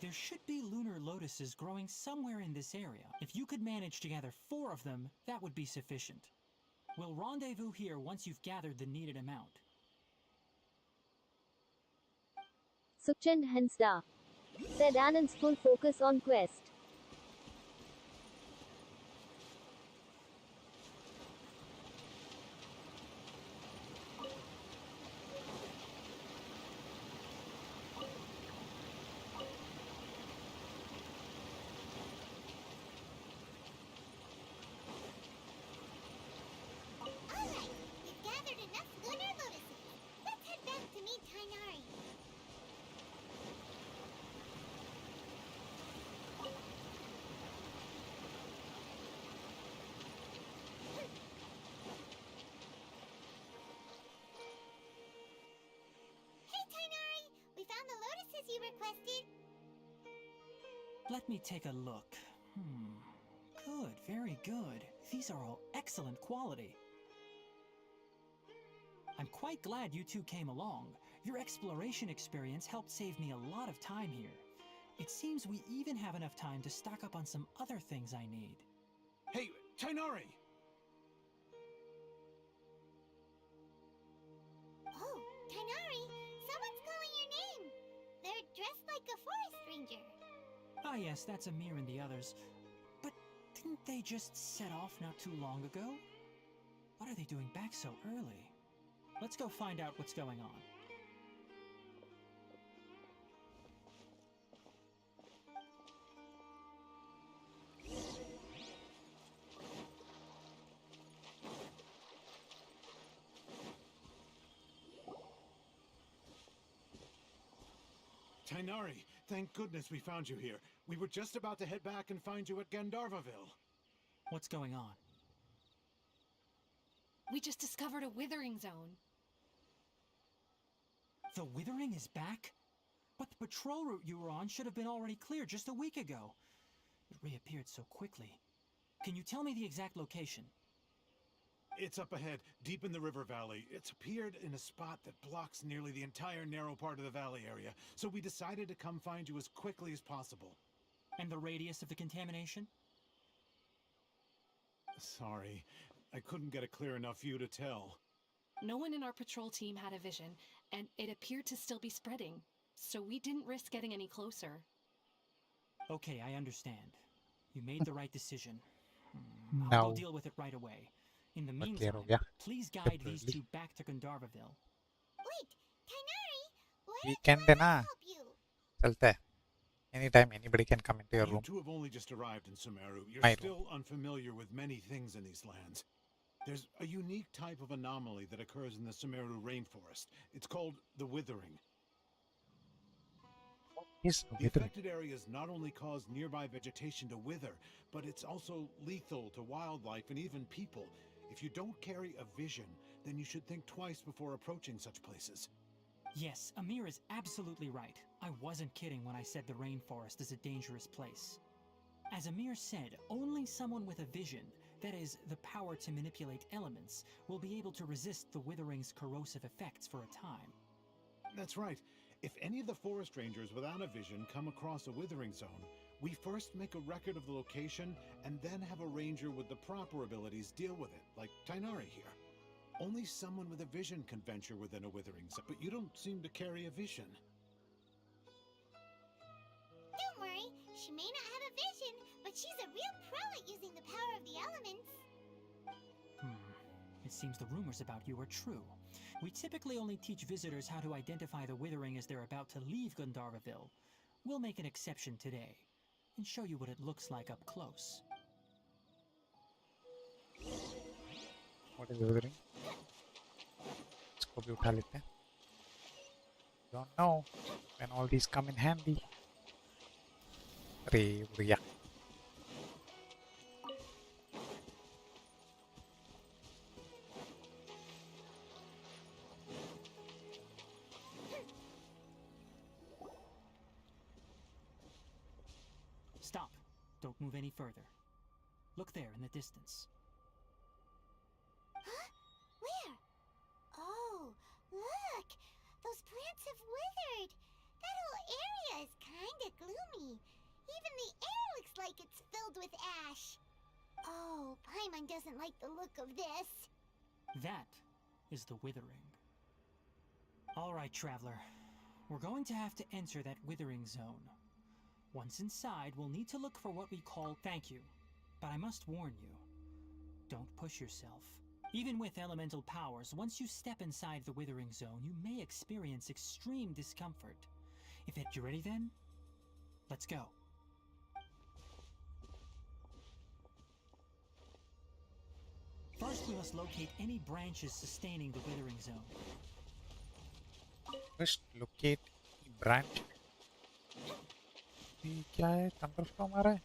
There should be lunar lotuses growing somewhere in this area. If you could manage to gather 4 of them, that would be sufficient. We'll rendezvous here once you've gathered the needed amount. Suchand Hansda set ANNONZ full focus on quest Alright, we've gathered enough lunar lotuses. Let's head back to meet Kainari. as you requested? Let me take a look. Good, very good. These are all excellent quality. I'm quite glad you two came along. Your exploration experience helped save me a lot of time here. It seems we even have enough time to stock up on some other things I need. Hey, Tainari! Oh, Tainari, someone's calling your name. They're dressed like a forest ranger. Ah yes, that's Amir and the others. But didn't they just set off not too long ago? What are they doing back so early? Let's go find out what's going on. Tainari, thank goodness we found you here. We were just about to head back and find you at Gandharvaville. What's going on? We just discovered a withering zone. The Withering is back? But the patrol route you were on should have been already clear just a week ago. It reappeared so quickly. Can you tell me the exact location? It's up ahead, deep in the river valley. It's appeared in a spot that blocks nearly the entire narrow part of the valley area, so we decided to come find you as quickly as possible. And the radius of the contamination? Sorry, I couldn't get a clear enough view to tell. No one in our patrol team had a vision, and it appeared to still be spreading, so we didn't risk getting any closer. Okay, I understand. You made the right decision. I'll Now, go deal with it right away. In the clear meantime, हो गया. please guide these Temporarily. two back to Gandharvaville. Wait, Tainari, what Weekend if I ना help you? चलते हैं. Anytime anybody can come into your You room. two have only just arrived in Sumeru. You're My room. still unfamiliar with many things in these lands. There's a unique type of anomaly that occurs in the Sumeru rainforest. It's called the Withering. Yes, The withering. affected areas not only cause nearby vegetation to wither, but it's also lethal to wildlife and even people. If you don't carry a vision, then you should think twice before approaching such places. Yes, Amir is absolutely right. I wasn't kidding when I said the rainforest is a dangerous place. As Amir said, only someone with a vision, that is, the power to manipulate elements, will be able to resist the Withering's corrosive effects for a time. That's right. If any of the forest rangers without a vision come across a withering zone, we first make a record of the location and then have a ranger with the proper abilities deal with it, like Tainari here. Only someone with a vision can venture within a withering zone, but you don't seem to carry a vision. Don't worry, she may not have a vision, but she's a real pro at using the power of the elements. It seems the rumors about you are true. We typically only teach visitors how to identify the Withering as they're about to leave Gandharvaville. We'll make an exception today, and show you what it looks like up close. What is withering? इसको भी उठा लेते हैं. Don't know when all these come in handy. अरे Odia. Stop. Don't move any further. Look there in the distance. Huh? Where? Oh, look! Those plants have withered! That whole area is kinda gloomy. Even the air looks like it's filled with ash. Oh, Paimon doesn't like the look of this. That is the Withering. Alright, Traveler. We're going to have to enter that Withering zone. Once inside, we'll need to look for what we call thank you. But I must warn you, don't push yourself. Even with elemental powers, once you step inside the Withering zone, you may experience extreme discomfort. If you're ready then, let's go. First, we must locate any branches sustaining the Withering zone. First locate the branch. ये क्या है? Thunderstorm आ रहा है?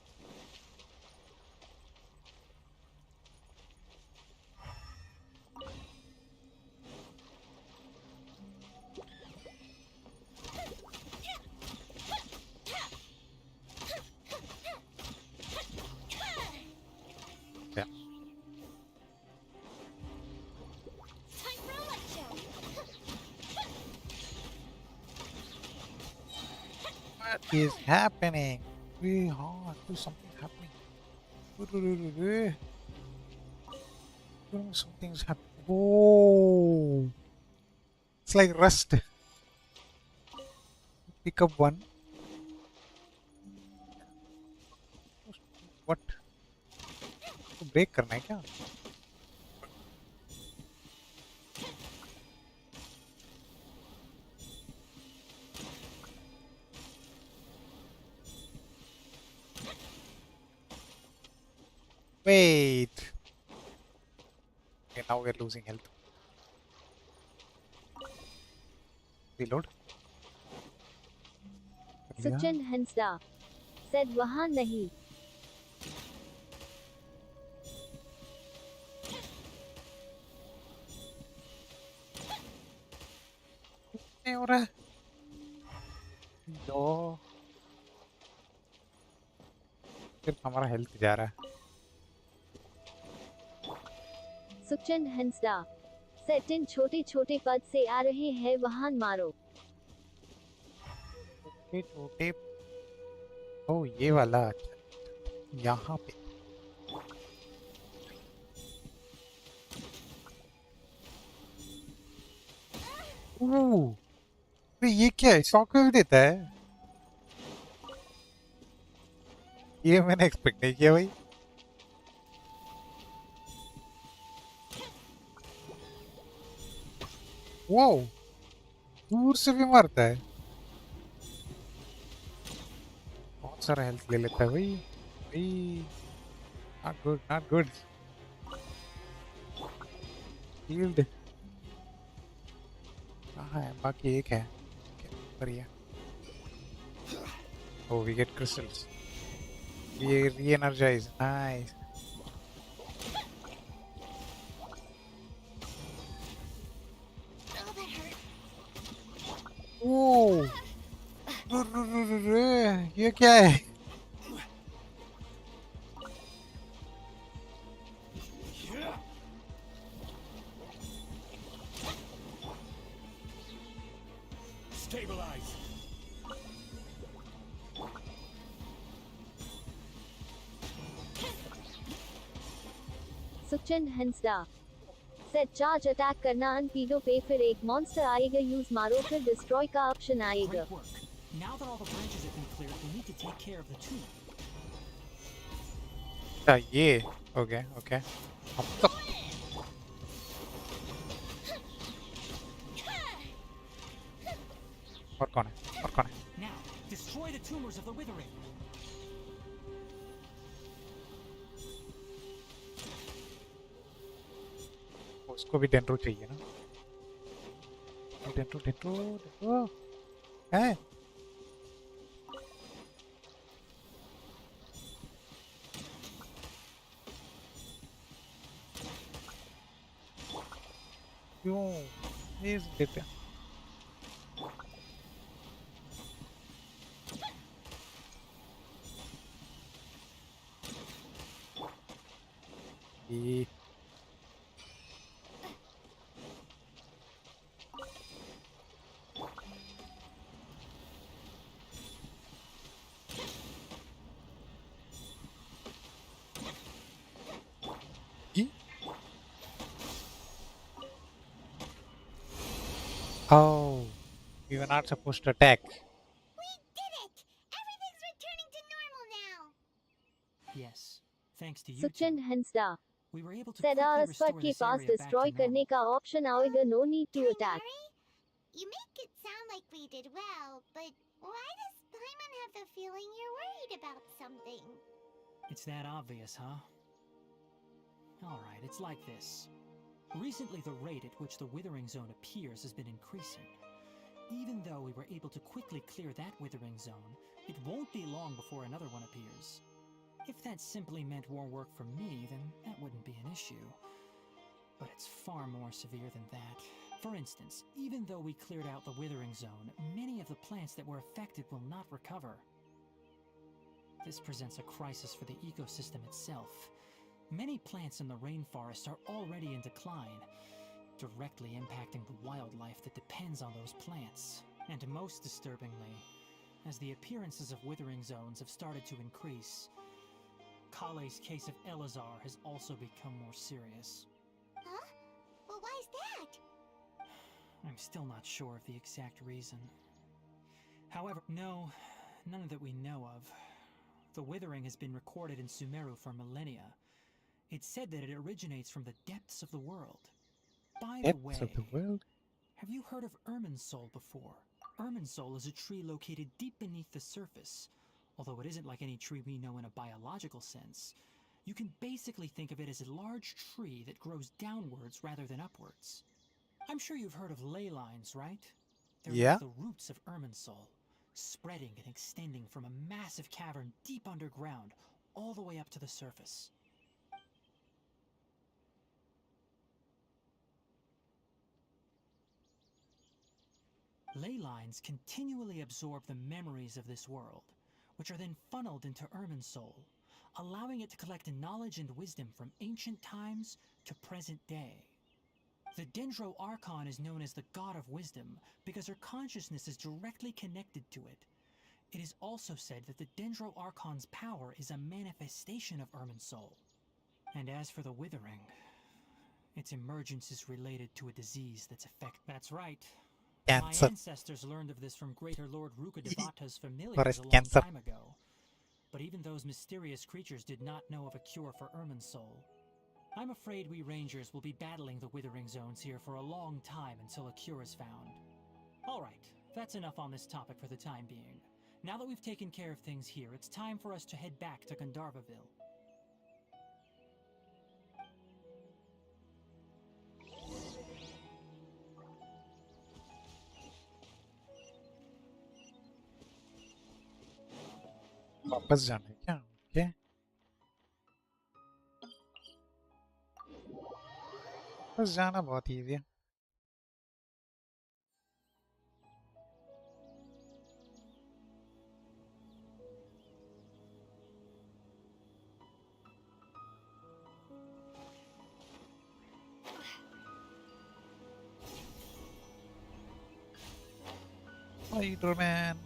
is happening? Something's happening. Something's happening. Oh, it's like rust. Pick up one. What? Break करना है क्या? Wait. Okay, now we're losing health. Reload. Suchin Hensda said वहाँ नहीं. नहीं हो रहा है. लो. सिर्फ हमारा हेल्थ जा रहा है. Suchin Hensda said इन छोटे छोटे पद से आ रहे हैं वाहन मारो. छोटे. ओ ये वाला. यहाँ पे. ये क्या है? शॉक वेव देता है. ये मैंने एक्सपेक्ट नहीं किया भाई. वाओ, दूर से भी मारता है. बहुत सारा हेल्थ ले लेता है भाई. भाई not good, not good. Shield कहाँ है? बाकी एक है. बढ़िया. Oh, we get crystals. We re-energize. Nice. Oh, ये क्या है? Stabilize. Suchin Hensda said charge attack करना अनपीडो पे फिर एक मॉन्स्टर आएगा यूज मारो फिर डिस्ट्रॉय का ऑप्शन आएगा. Great work. Now that all the branches have been cleared, we need to take care of the tomb. ये. Okay, okay. अब तो. और कौन है? और कौन है? Now, destroy the tumors of the withering. उसको भी डेंड्रो चाहिए ना. डेंड्रो डेंड्रो डेंड्रो है. क्यों इस देते? ये Oh, we were not supposed to attack. We did it! Everything's returning to normal now! Yes, thanks to you Suchin two, Hensda we were able to said quickly आसपास restore के this पास area back to destroy करने normal. का option आएगा. No need to Don't attack. worry. You make it sound like we did well, but why does Paimon have the feeling you're worried about something? It's that obvious, huh? Alright, it's like this. Recently, the rate at which the withering zone appears has been increasing. Even though we were able to quickly clear that withering zone, it won't be long before another one appears. If that simply meant more work for me, then that wouldn't be an issue. But it's far more severe than that. For instance, even though we cleared out the withering zone, many of the plants that were affected will not recover. This presents a crisis for the ecosystem itself. Many plants in the rainforest are already in decline, directly impacting the wildlife that depends on those plants. And most disturbingly, as the appearances of withering zones have started to increase. Kale's case of Elazar has also become more serious. Huh? Well, why is that? I'm still not sure of the exact reason. However, no, none that we know of. The withering has been recorded in Sumeru for millennia. It's said that it originates from the depths of the world. By the way, Depths of the world? have you heard of Irminsul before? Irminsul is a tree located deep beneath the surface. Although it isn't like any tree we know in a biological sense, you can basically think of it as a large tree that grows downwards rather than upwards. I'm sure you've heard of ley lines, right? They're Yeah. like the roots of Irminsul, spreading and extending from a massive cavern deep underground all the way up to the surface. Ley lines continually absorb the memories of this world, which are then funneled into Irminsul, allowing it to collect knowledge and wisdom from ancient times to present day. The Dendro Archon is known as the God of Wisdom because her consciousness is directly connected to it. It is also said that the Dendro Archon's power is a manifestation of Irminsul. And as for the Withering, its emergence is related to a disease That's right. My Cancer. ancestors learned of this from Greater Lord Rukadevata's familiars Forest a long cancer. time ago. But even those mysterious creatures did not know of a cure for Irminsul. I'm afraid we Rangers will be battling the Withering Zones here for a long time until a cure is found. Alright, that's enough on this topic for the time being. Now that we've taken care of things here, it's time for us to head back to Gandharvaville. वापस जाना है क्या? Okay. वापस जाना बहुत easy है. Spider-Man.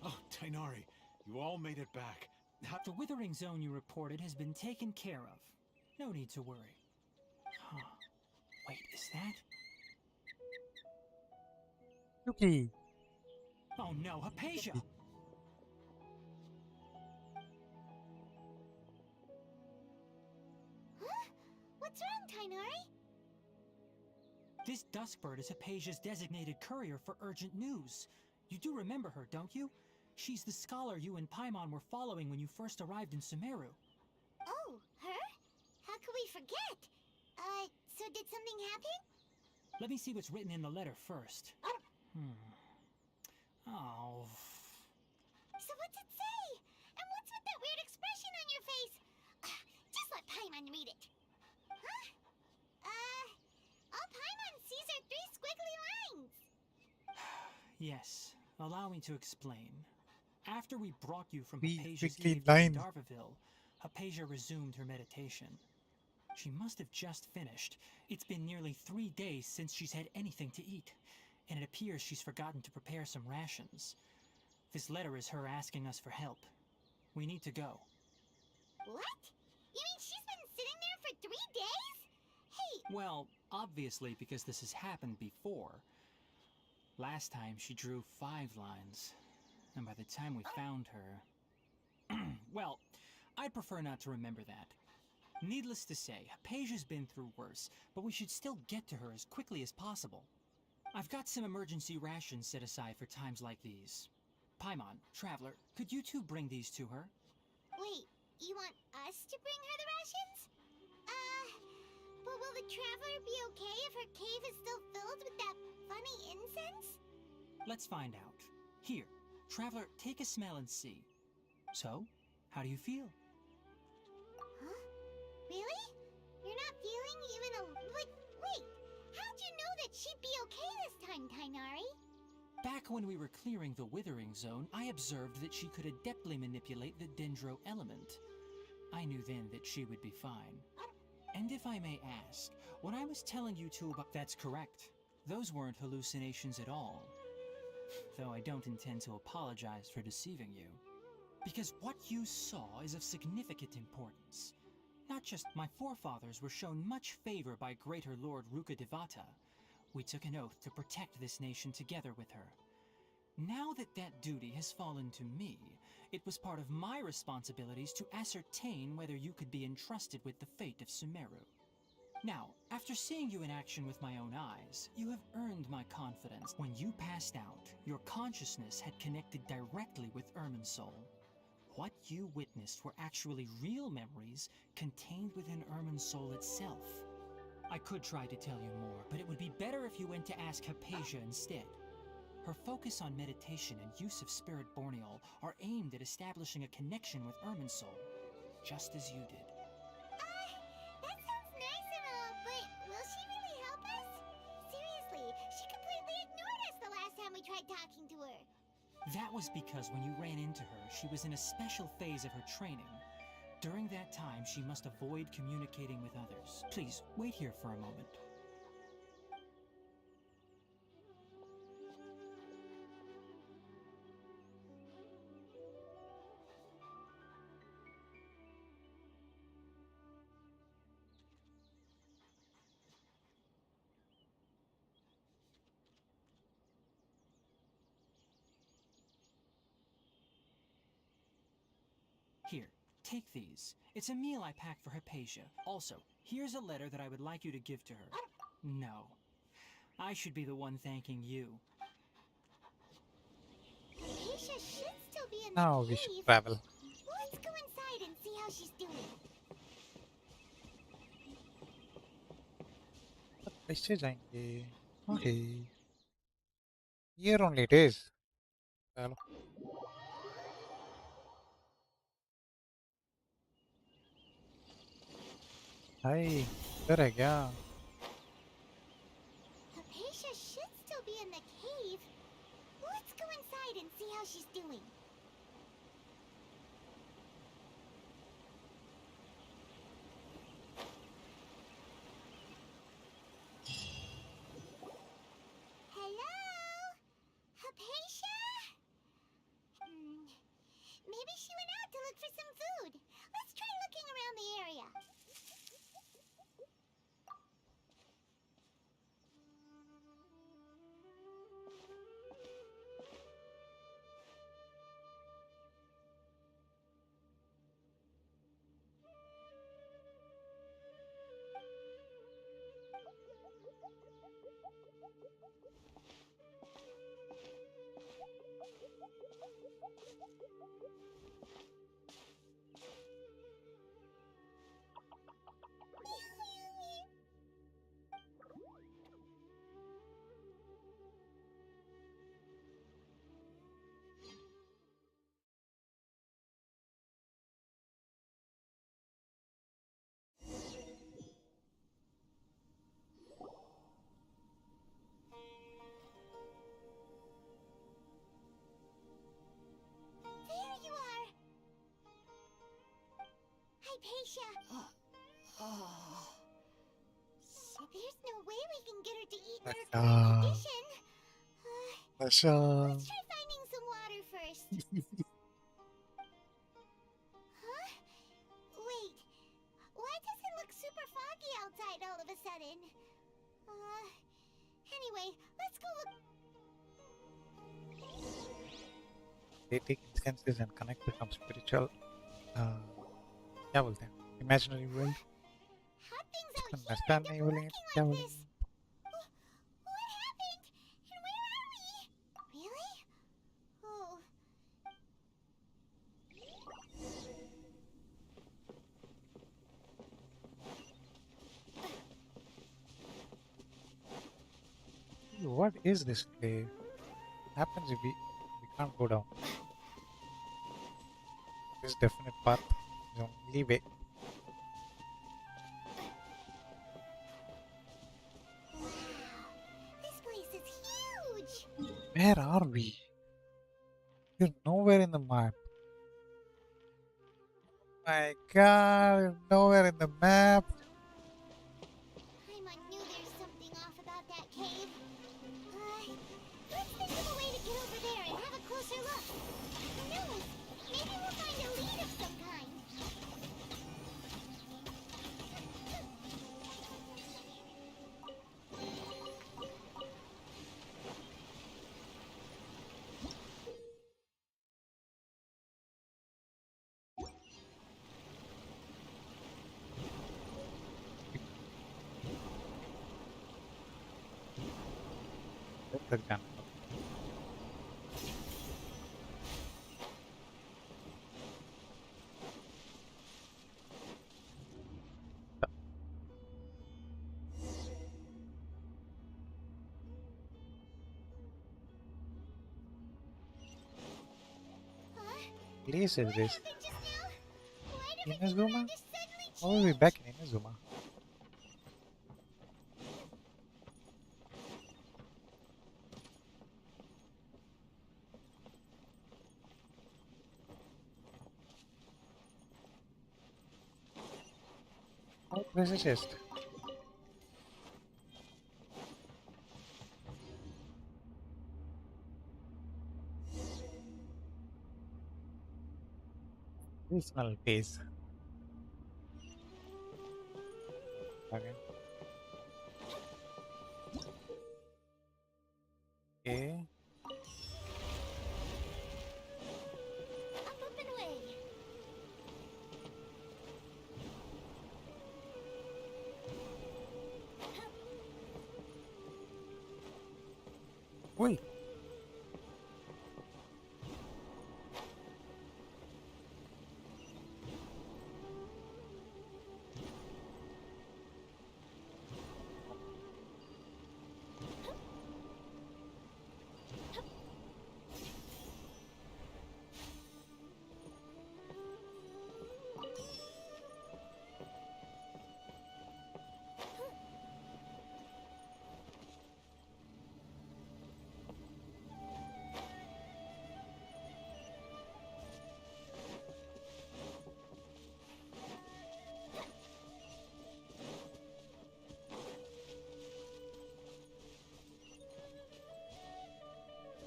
Oh, Tainari, you all made it back. The Withering Zone you reported has been taken care of. No need to worry. Huh. Wait, is that? Yuki. Oh no, Hypatia! Huh? What's wrong, Tainari? This Duskbird is Hypatia's designated courier for urgent news. You do remember her, don't you? She's the scholar you and Paimon were following when you first arrived in Sumeru. Oh, her? How could we forget? So did something happen? Let me see what's written in the letter first. Oh. So what's it say? And what's with that weird expression on your face? Just let Paimon read it. Huh? All Paimon sees are 3 squiggly lines. Yes, allow me to explain. After we brought you from Three Hypatia's squiggly cave to lines. Gandharvaville, Hypatia resumed her meditation. She must have just finished. It's been nearly 3 days since she's had anything to eat, and it appears she's forgotten to prepare some rations. This letter is her asking us for help. We need to go. What? You mean she's been sitting there for 3 days? Hey, Well, obviously because this has happened before. Last time she drew 5 lines, and by the time we found her... Well, I'd prefer not to remember that. Needless to say, Hypatia's been through worse, but we should still get to her as quickly as possible. I've got some emergency rations set aside for times like these. Paimon, Traveler, could you two bring these to her? wait, you want us to bring her the rations? But will the Traveler be okay if her cave is still filled with that funny incense? Let's find out. Here, Traveler, take a smell and see. So, how do you feel? Huh? Really? You're not feeling even a... Wait, how'd you know that she'd be okay this time, Tainari? Back when we were clearing the Withering Zone, I observed that she could adeptly manipulate the Dendro element. I knew then that she would be fine. And if I may ask, what I was telling you two about— That's correct. Those weren't hallucinations at all. Though I don't intend to apologize for deceiving you. Because what you saw is of significant importance. Not just my forefathers were shown much favor by Greater Lord Rukkhadevata. We took an oath to protect this nation together with her. Now that that duty has fallen to me, it was part of my responsibilities to ascertain whether you could be entrusted with the fate of Sumeru. Now, after seeing you in action with my own eyes, you have earned my confidence. When you passed out, your consciousness had connected directly with Irminsul. What you witnessed were actually real memories contained within Irminsul itself. I could try to tell you more, but it would be better if you went to ask Hypatia instead. Her focus on meditation and use of Spirit Borneal are aimed at establishing a connection with Irminsul, just as you did. That sounds nice and all, but will she really help us? Seriously, she completely ignored us the last time we tried talking to her. That was because when you ran into her, she was in a special phase of her training. During that time, she must avoid communicating with others. Please, wait here for a moment. Here, take these. It's a meal I packed for Hypatia. Also, here's a letter that I would like you to give to her. No. I should be the one thanking you. Hypatia should still be in Now the we cave. should travel. Let's go inside and see how she's doing. कैसे जाएंगे? Okay. Here only it is. चलो. हाय, इधर है क्या? Hypatia should still be in the cave. Let's go inside and see how she's doing. Hello? Hypatia? Maybe she went out to look for some food. Let's try looking around the area. There you are! Hypatia! There's no way we can get her to eat in her current condition. Let's try finding some water first. Huh? Wait. Why does it look super foggy outside all of a sudden? Anyway, let's go look. They take instances and connect with some spiritual. क्या बोलते हैं? Imaginary world. How things out here Understand never नहीं बोलेंगे working क्या like बोलेंगे? this? What happened? And where are we? Really? Oh. What is this cave? Happens if we can't go down. This definite path is only way. Wow. This place is huge. Where are we? You're nowhere in the map. My god, you're nowhere in the map. Paimon knew there's something off about that cave. Let's think of a way to get over there and have a closer look. Who knows? Maybe we'll find a lead of some kind. लग जाना place is this? Happened just now? Why did everything Inazuma? around us suddenly How are we back in Inazuma? Oh, where's the chest? Seasonal phase. Okay. Okay. up and away? Wait.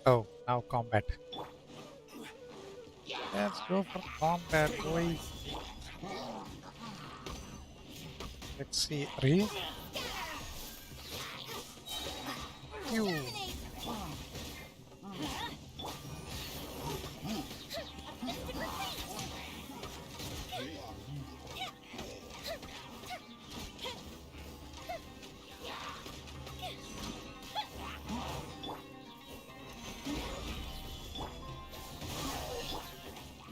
Oh, now combat. Let's go for combat, boys. Let's see. Re? You.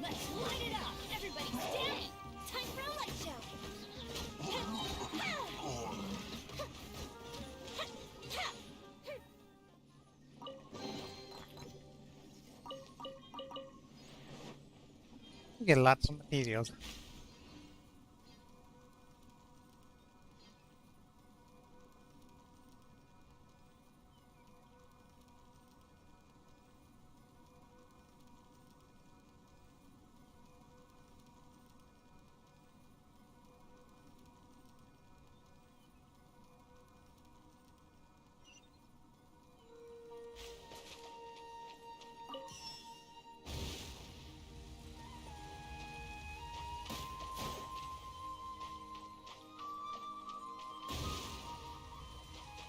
Let's light it up! Everybody stand! Time for a light show! Get lots of materials.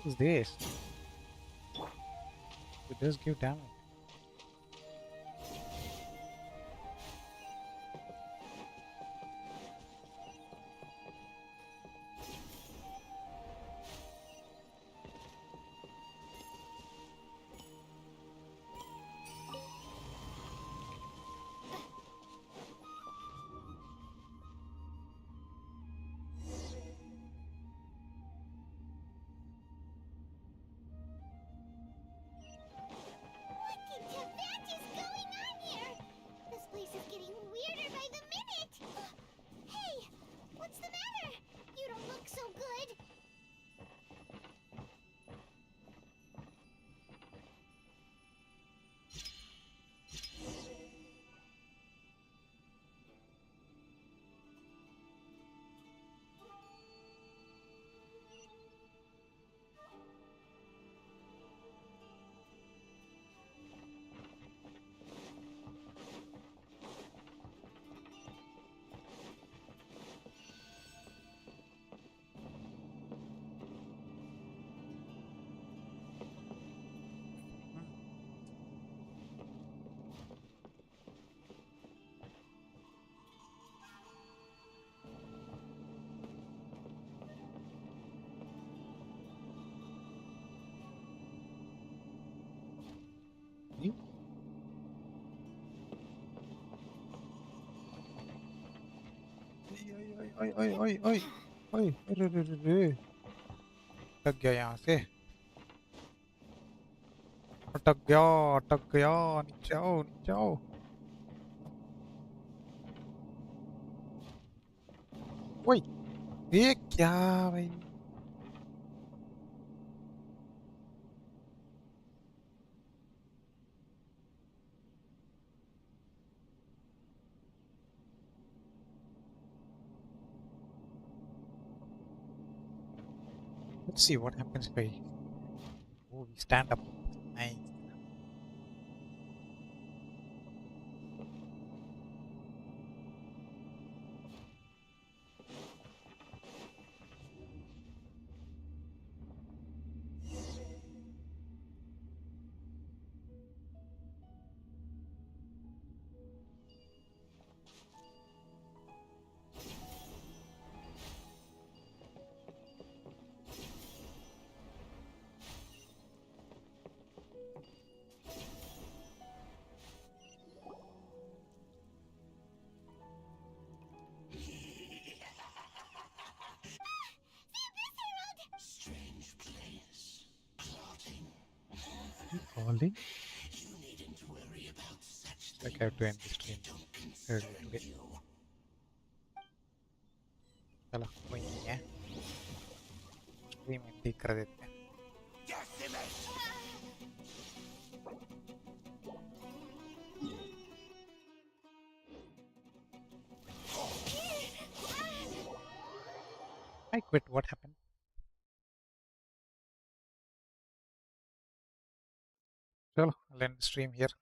What is this? It does give damage. ओए ओए ओए ओए ओए अरे रे रे रे अटक गया यहाँ से अटक गया नीचे आओ नीचे आओ ओए ये क्या भाई let's see what happens if I oh we stand up nice Strange place. Plotting. calling You needn't worry about such like I have to end the things. stream They don't early concern today you. चलो कोई नहीं है stream ठीक कर देते हैं Decimate! I quit what happened चलो I'll end the stream here